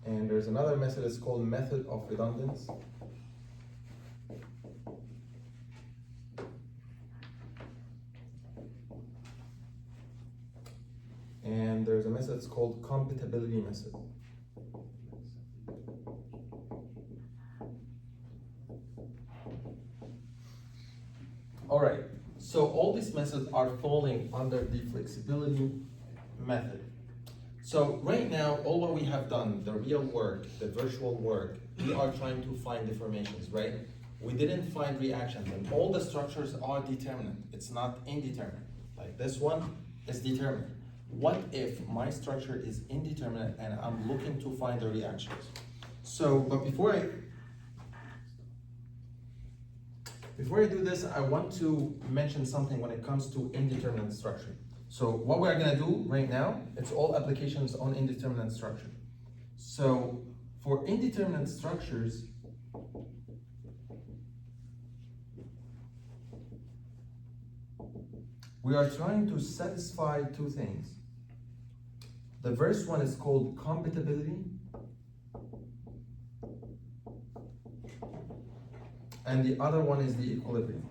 And there's another method, it's called method of redundance. And there's a method, it's called compatibility method. All right, so all these methods are falling under the flexibility method. So right now, all what we have done, the real work, the virtual work, we are trying to find deformations, right? We didn't find reactions, and all the structures are determinate. It's not indeterminate. Like this one is determinate. What if my structure is indeterminate and I'm looking to find the reactions? So, but before I do this, I want to mention something when it comes to indeterminate structure. So what we're gonna do right now, it's all applications on indeterminate structure. So for indeterminate structures, we are trying to satisfy two things. The first one is called compatibility, and the other one is the equilibrium.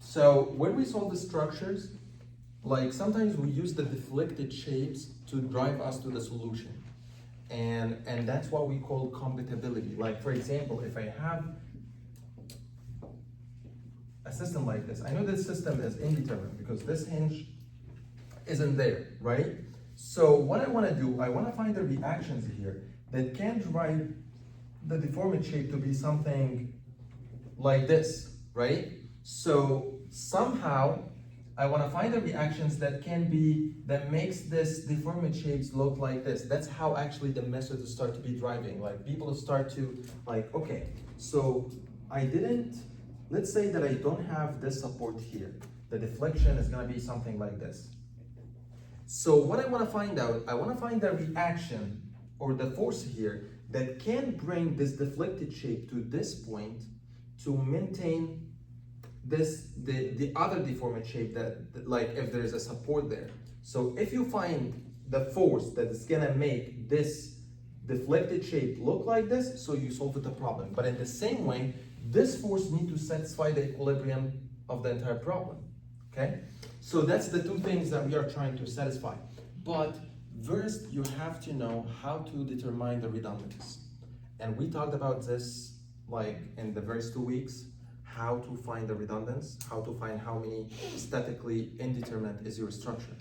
So when we solve the structures, like sometimes we use the deflected shapes to drive us to the solution. And that's what we call compatibility. Like for example, if I have a system like this, I know this system is indeterminate because this hinge isn't there, right? So what I want to do, I want to find the reactions here that can drive the deformed shape to be something like this, right? So somehow I want to find the reactions that makes this deformed shapes look like this. That's how actually the methods start to be driving. Like people start to like, okay, so let's say that I don't have this support here. The deflection is going to be something like this. So what I want to find out, I want to find the reaction or the force here that can bring this deflected shape to this point to maintain the other deformed shape that like if there's a support there. So if you find the force that is gonna make this deflected shape look like this, so you solve the problem. But in the same way, this force needs to satisfy the equilibrium of the entire problem, okay? So that's the two things that we are trying to satisfy. But first, you have to know how to determine the redundancy. And we talked about this like in the first 2 weeks, how to find the redundancy, how to find how many statically indeterminate is your structure.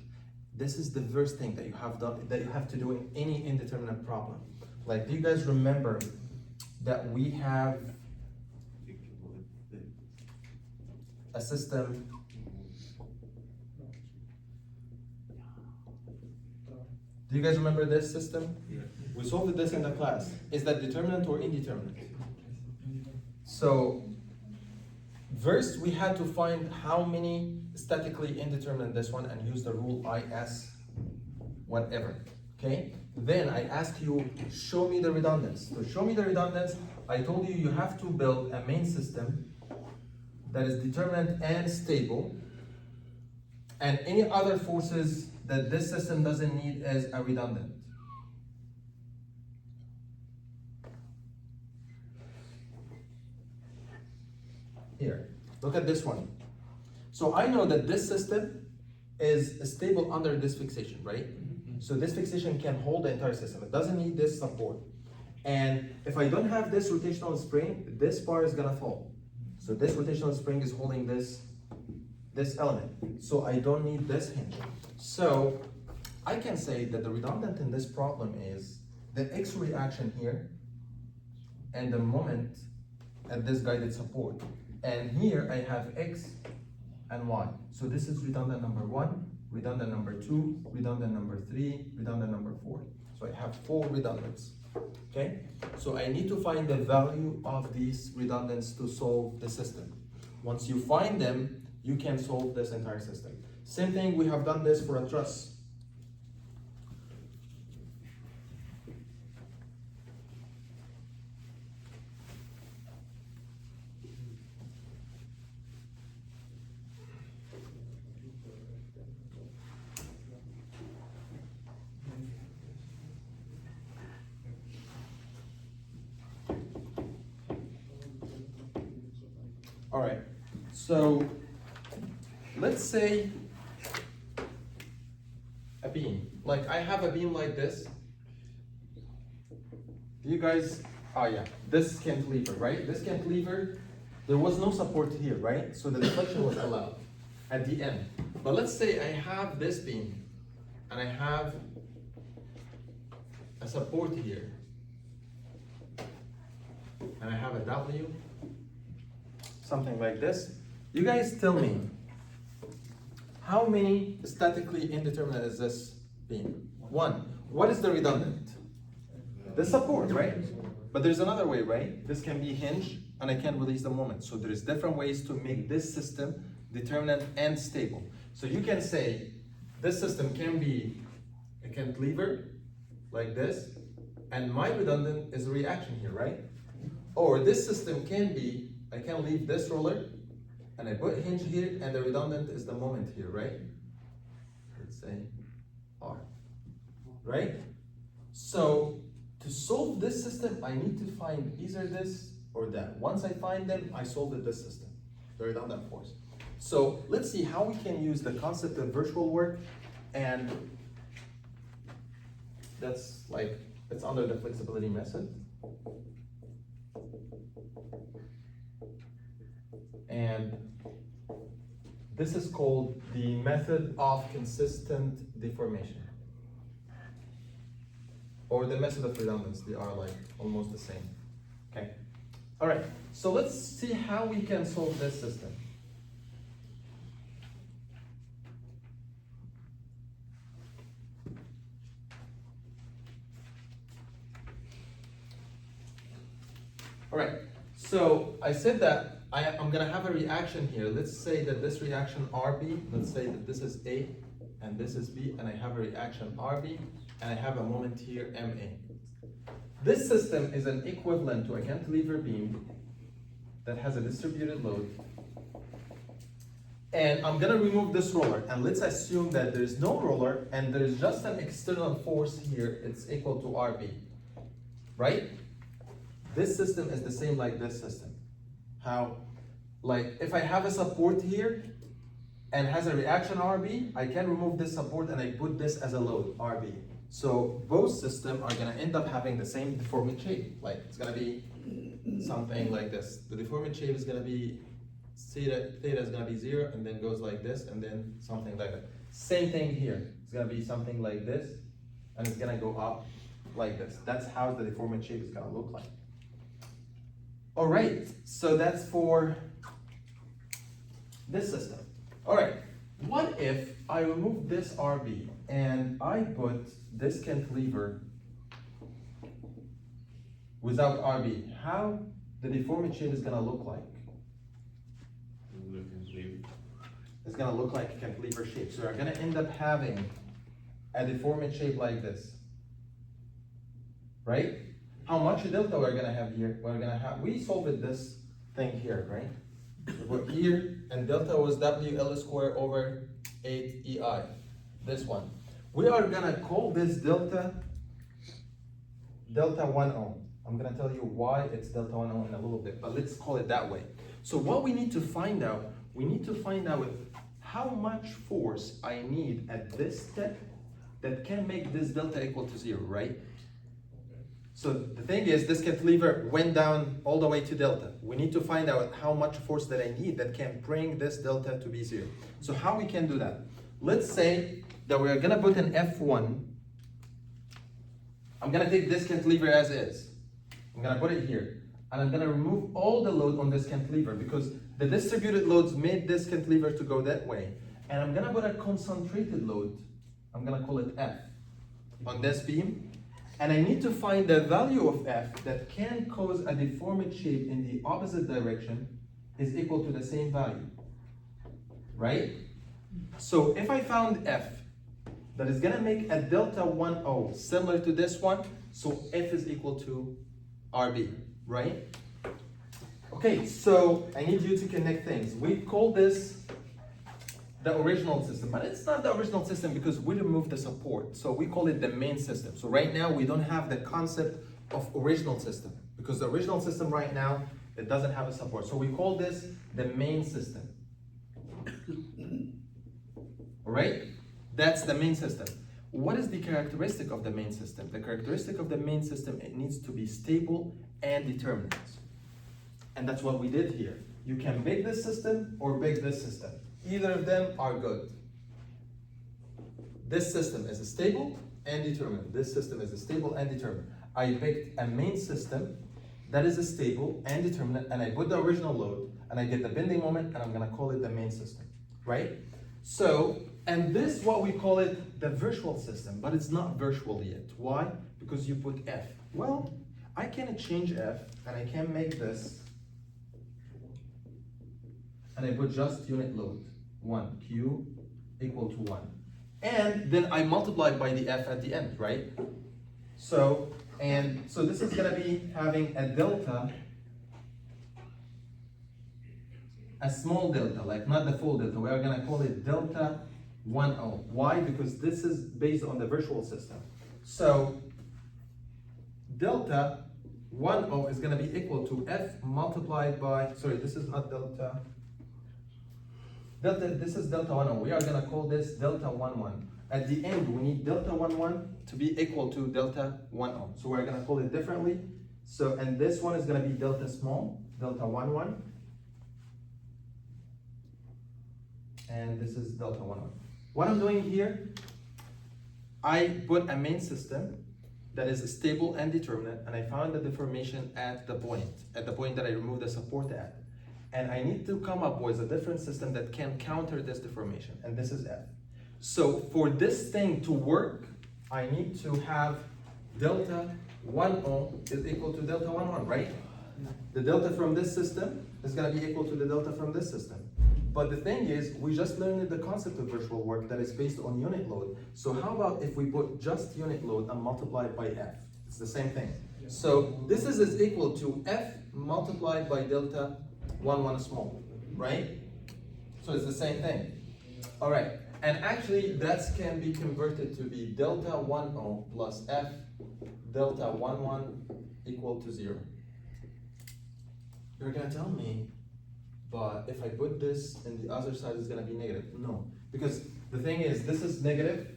This is the first thing that you have to do in any indeterminate problem. Like, do you guys remember that we have a system? Do you guys remember this system? Yeah. We solved this in the class. Is that determinate or indeterminate? So first we had to find how many statically indeterminate this one and use the rule IS whatever, okay? Then I asked you, show me the redundance. To show me the redundance, I told you you have to build a main system that is determinate and stable, and any other forces that this system doesn't need as a redundant. Here, look at this one. So I know that this system is stable under this fixation, right? So this fixation can hold the entire system. It doesn't need this support. And if I don't have this rotational spring, this bar is gonna fall. So this rotational spring is holding this element. So I don't need this hinge. So I can say that the redundant in this problem is the X reaction here and the moment at this guided support. And here I have X and y. So this is redundant number 1, redundant number 2, redundant number 3, redundant number 4. So I have 4 redundants, okay? So I need to find the value of these redundants to solve the system. Once you find them, you can solve this entire system. Same thing, we have done this for a truss. All right, so let's say a beam. Like I have a beam like this. Do you guys, oh yeah, this cantilever, right? This cantilever, there was no support here, right? So the deflection was allowed at the end. But let's say I have this beam and I have a support here. And I have a W, something like this. You guys tell me, how many statically indeterminate is this beam? 1. What is the redundant? The support, right? But there's another way, right? This can be hinged and I can release the moment. So there's different ways to make this system determinate and stable. So you can say this system can be a cantilever like this, and my redundant is a reaction here, right? Or this system can be, I can leave this roller and I put hinge here and the redundant is the moment here, right? Let's say R, right? So to solve this system, I need to find either this or that. Once I find them, I solve this system, the redundant force. So let's see how we can use the concept of virtual work, and that's like, it's under the flexibility method. And this is called the method of consistent deformation, or the method of redundance. They are like almost the same. Okay. All right. So let's see how we can solve this system. All right. So I said that I'm gonna have a reaction here. Let's say that this reaction RB, let's say that this is A and this is B, and I have a reaction RB, and I have a moment here MA. This system is an equivalent to a cantilever beam that has a distributed load. And I'm gonna remove this roller, and let's assume that there's no roller and there's just an external force here. It's equal to RB, right? This system is the same like this system. How? Like if I have a support here and has a reaction RB, I can remove this support and I put this as a load, RB. So both systems are gonna end up having the same deforming shape. Like it's gonna be something like this. The deforming shape is gonna be, theta is gonna be 0 and then goes like this and then something like that. Same thing here. It's gonna be something like this and it's gonna go up like this. That's how the deforming shape is gonna look like. All right, so that's for this system. All right, what if I remove this RB and I put this cantilever without RB? How the deforming shape is gonna look like? It's gonna look like a cantilever shape. So we're gonna end up having a deforming shape like this, right? How much delta we're gonna have here? We're gonna have, we solved this thing here, right? We put here, and delta was WL squared over 8 EI, this one. We are gonna call this delta 1O. I'm gonna tell you why it's delta 1O in a little bit, but let's call it that way. So what we need to find out, we need to find out how much force I need at this step that can make this delta equal to 0, right? So the thing is, this cantilever went down all the way to delta. We need to find out how much force that I need that can bring this delta to be 0. So how we can do that? Let's say that we're gonna put an F1. I'm gonna take this cantilever as is. I'm gonna put it here. And I'm gonna remove all the load on this cantilever because The distributed loads made this cantilever to go that way. And I'm gonna put a concentrated load, I'm gonna call it F, on this beam. And I need to find the value of F that can cause a deformed shape in the opposite direction is equal to the same value, right? So if I found F that is gonna make a delta 1O similar to this one, so F is equal to RB, right? Okay, so I need you to connect things. We call this the original system, but it's not the original system because we removed the support. So we call it the main system. So right now we don't have the concept of original system because the original system right now, it doesn't have a support. So we call this the main system. All right? That's the main system. What is the characteristic of the main system? The characteristic of the main system, it needs to be stable and determinate. And that's what we did here. You can bake this system or bake this system. Either of them are good. This system is stable and determined. This system is stable and determined. I baked a main system that is stable and determinate, and I put the original load, and I get the bending moment, and I'm gonna call it the main system, right? So, and this, what we call it, the virtual system, but it's not virtual yet. Why? Because you put F. Well, I can change F, and I can make this, and I put just unit load, 1, Q equal to 1. And then I multiply by the F at the end, right? So this is gonna be having a delta, a small delta, like not the full delta. We are gonna call it delta 1O. Why? Because this is based on the virtual system. So delta 1O is gonna be equal to F multiplied by, sorry, this is not delta. This is delta 1O. We are gonna call this delta 1,1. At the end, we need delta 1,1 to be equal to delta 1O. So we're gonna call it differently. So, and this one is gonna be delta small, delta 1,1. And this is delta 1,1. What I'm doing here, I put a main system that is stable and determinate, and I found the deformation at the point that I removed the support at. And I need to come up with a different system that can counter this deformation, and this is F. So for this thing to work, I need to have delta 1O is equal to delta 1,1, right? The delta from this system is gonna be equal to the delta from this system. But the thing is, we just learned the concept of virtual work that is based on unit load. So how about if we put just unit load and multiply it by F? It's the same thing. So this is equal to F multiplied by delta 1,1 small, right? So it's the same thing. All right, and actually that can be converted to be delta 1O plus F delta 1,1 equal to 0. You're gonna tell me, but if I put this and the other side is gonna be negative. No, because the thing is, this is negative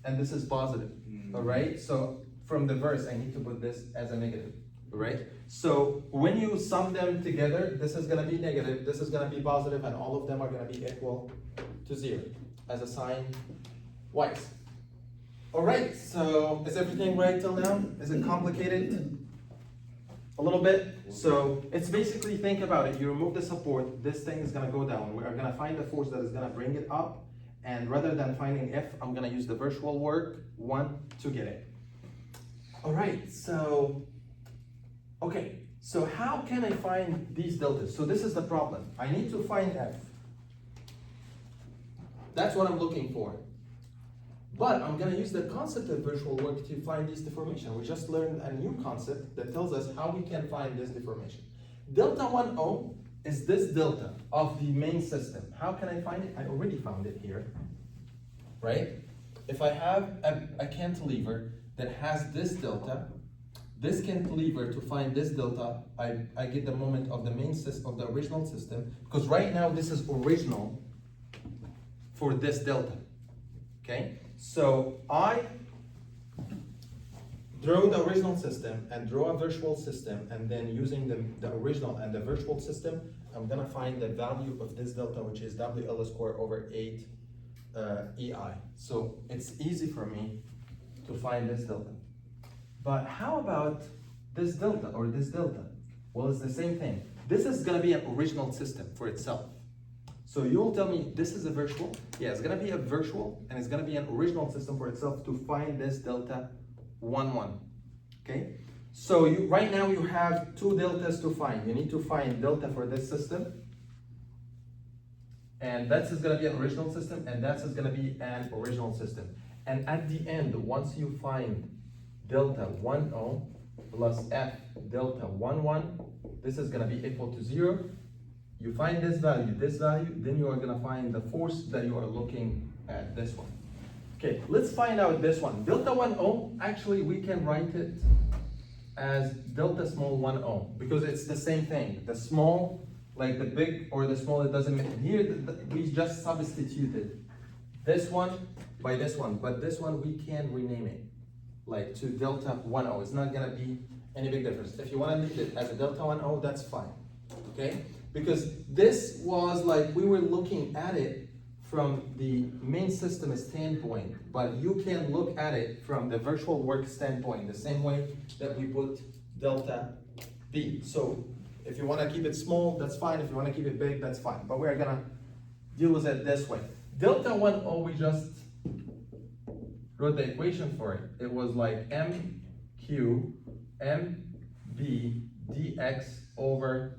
and this is positive, all right? So from the verse, I need to put this as a negative, all right? So when you sum them together, this is gonna be negative, this is gonna be positive, and all of them are gonna be equal to 0 as a sign wise. All right, so is everything right till now? Is it complicated? A little bit. So it's basically, think about it, you remove the support, this thing is gonna go down. We are gonna find the force that is gonna bring it up, and rather than finding F, I'm gonna use the virtual work 1 to get it. All right, so, okay, so how can I find these deltas? So this is the problem. I need to find F. That's what I'm looking for. But I'm gonna use the concept of virtual work to find this deformation. We just learned a new concept that tells us how we can find this deformation. Delta 1O is this delta of the main system. How can I find it? I already found it here, right? If I have a cantilever that has this delta, this cantilever to find this delta, I get the moment of the main system, of the original system, because right now this is original for this delta, okay? So I draw the original system and draw a virtual system, and then using the original and the virtual system, I'm gonna find the value of this delta, which is WL squared over 8 EI. So it's easy for me to find this delta. But how about this delta or this delta? Well, it's the same thing. This is gonna be an original system for itself. So you'll tell me this is a virtual? Yeah, it's gonna be a virtual and it's gonna be an original system for itself to find this delta 1, 1. Okay? So right now you have two deltas to find. You need to find delta for this system. And that's gonna be an original system and that's gonna be an original system. And at the end, once you find delta 1, 0 plus f delta 1, 1, this is gonna be equal to 0. You find this value, then you are gonna find the force that you are looking at, this one. Okay, let's find out this one. Delta 1, 0, actually we can write it as delta small 1, 0 because it's the same thing. The small, like the big or the small, it doesn't matter. Here, we just substituted this one by this one, but this one we can rename it like to delta 1, 0. It's not gonna be any big difference. If you wanna leave it as a delta 1, 0, that's fine, okay? Because this was like, we were looking at it from the main system standpoint, but you can look at it from the virtual work standpoint, the same way that we put delta B. So if you wanna keep it small, that's fine. If you wanna keep it big, that's fine. But we're gonna deal with it this way. Delta 1, 0, we just wrote the equation for it. It was like MQ MB dx over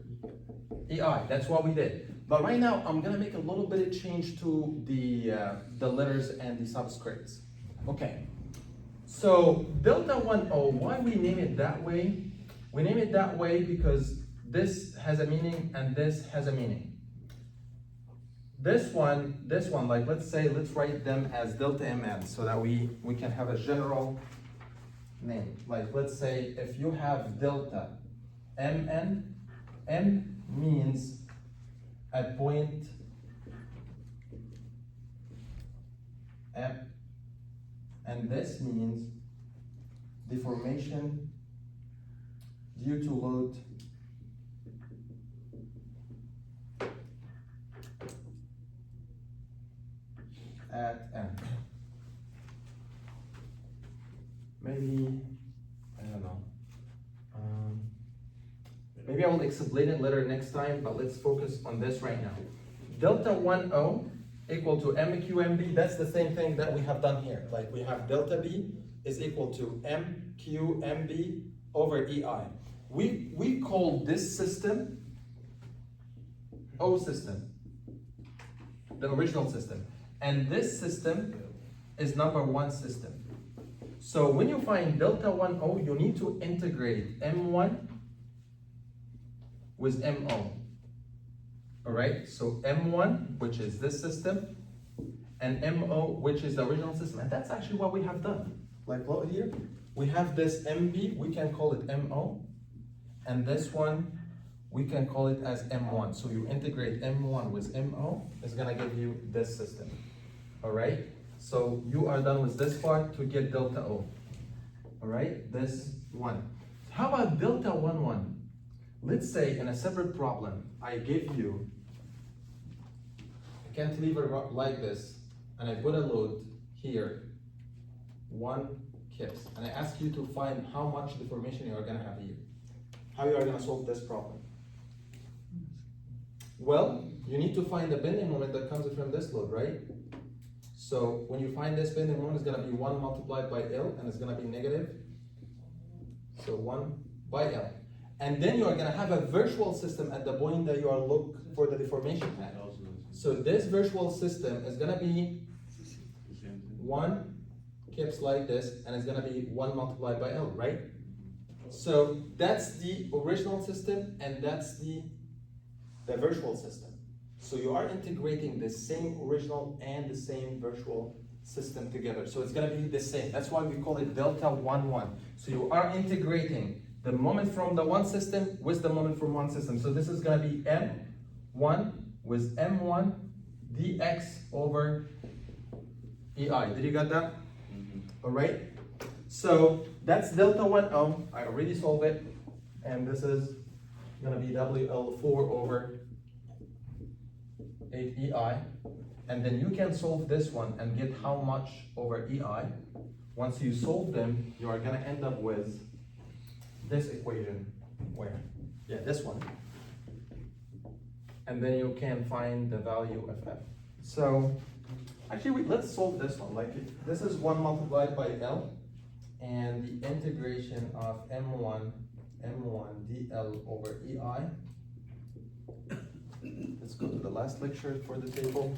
EI. That's what we did. But right now, I'm gonna make a little bit of change to the letters and the subscripts. Okay. So delta 1, 0, why we name it that way? We name it that way because this has a meaning and this has a meaning. This one, like let's write them as delta MN so that we can have a general name. Like let's say if you have delta MN, M means at point M, and this means deformation due to load at M. Maybe, I don't know. Maybe I will explain it later next time, but let's focus on this right now. Delta 1, 0 equal to MQMB, that's the same thing that we have done here. Like we have delta B is equal to MQMB over EI. We call this system O system, the original system. And this system is number 1 system. So when you find delta 1, 0, you need to integrate M1 with MO. All right, so M1, which is this system, and MO, which is the original system. And that's actually what we have done. Like look here, we have this MB, we can call it MO, and this one, we can call it as M1. So you integrate M1 with MO, it's gonna give you this system. All right, so you are done with this part to get delta O. All right, this one. How about delta 1, 1? Let's say in a separate problem, I give you a cantilever like this, and I put a load here, 1 kips, and I ask you to find how much deformation you are gonna have here. How you are gonna solve this problem? Well, you need to find the bending moment that comes from this load, right? So when you find this bending moment, it's gonna be 1 multiplied by L, and it's gonna be negative. So 1 by L. And then you are gonna have a virtual system at the point that you are looking for the deformation at. So this virtual system is gonna be 1 kips like this, and it's gonna be 1 multiplied by L, right? So that's the original system, and that's the virtual system. So you are integrating the same original and the same virtual system together. So it's gonna be the same. That's why we call it delta 1, 1. So you are integrating the moment from the one system with the moment from one system. So this is gonna be M1 with M1 dx over EI. Did you get that? All right. So that's delta 1, 0. I already solved it. And this is gonna be WL4 over 8 EI. And then you can solve this one and get how much over EI. Once you solve them, you are gonna end up with this equation where, yeah, this one. and then you can find the value of f. So, actually, let's solve this one. Like, this is 1 multiplied by L, and the integration of m1 dl over EI. Let's go to the last lecture for the table.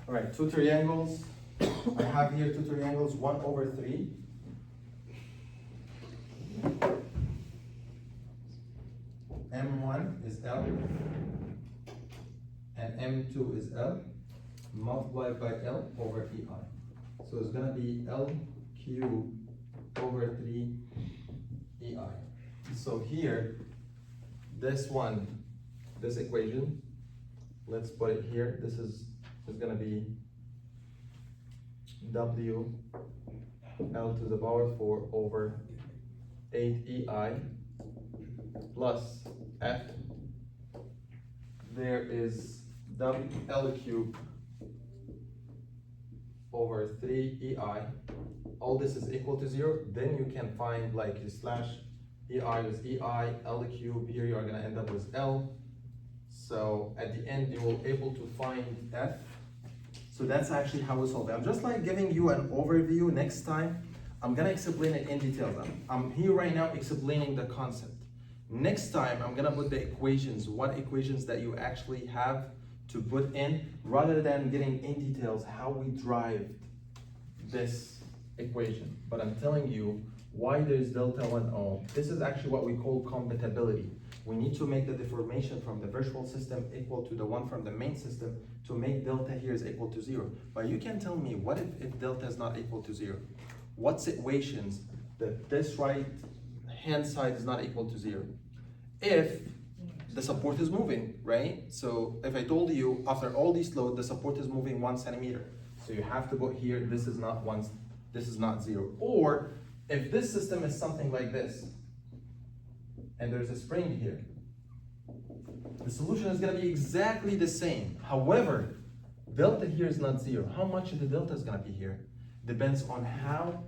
All right, two triangles. I have here two triangles, 1 over 3. M1 is L, and M2 is L, multiplied by L over EI. So it's gonna be L cubed over 3 EI. So here, this equation, let's put it here. This is gonna be W L to the power 4 over 8 EI plus F. There is W L cubed over 3 EI. All this is equal to 0. Then you can find like you slash EI with EI, L cubed. Here you are gonna end up with L. So at the end you will able to find F. So that's actually how we solve it. I'm just like giving you an overview. Next time, I'm gonna explain it in detail. I'm here right now explaining the concept. Next time, I'm gonna put the equations, what equations that you actually have to put in, rather than getting in details how we drive this equation. But I'm telling you why there's delta 1O. This is actually what we call compatibility. We need to make the deformation from the virtual system equal to the one from the main system to make delta here is equal to 0. But you can tell me, what if delta is not equal to 0? What situations that this right hand side is not equal to 0? If the support is moving, right? So if I told you after all these load, the support is moving 1 centimeter. So you have to put here, this is not 1, this is not 0. Or if this system is something like this, and there's a spring here, the solution is gonna be exactly the same. However, delta here is not 0. How much the delta is gonna be here? Depends on how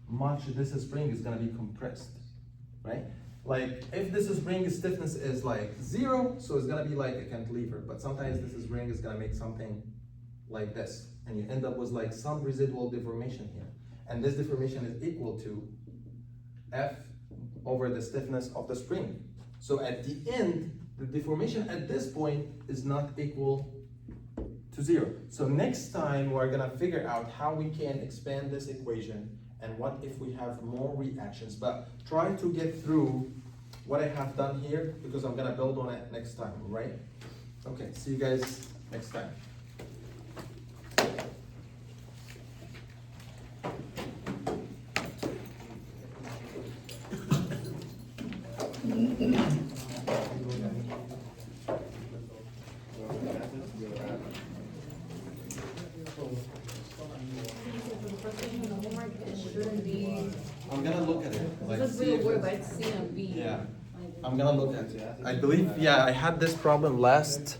much this spring is gonna be compressed, right? Like if this spring stiffness is like 0, so it's gonna be like a cantilever, but sometimes this spring is gonna make something like this, and you end up with like some residual deformation here. And this deformation is equal to F over the stiffness of the spring. So at the end, the deformation at this point is not equal to 0. So next time we're gonna figure out how we can expand this equation and what if we have more reactions. But try to get through what I have done here because I'm gonna build on it next time, right? Okay, see you guys next time. I'm gonna look at it. Like, see if it's- yeah, I'm gonna look at it. I believe, yeah, I had this problem last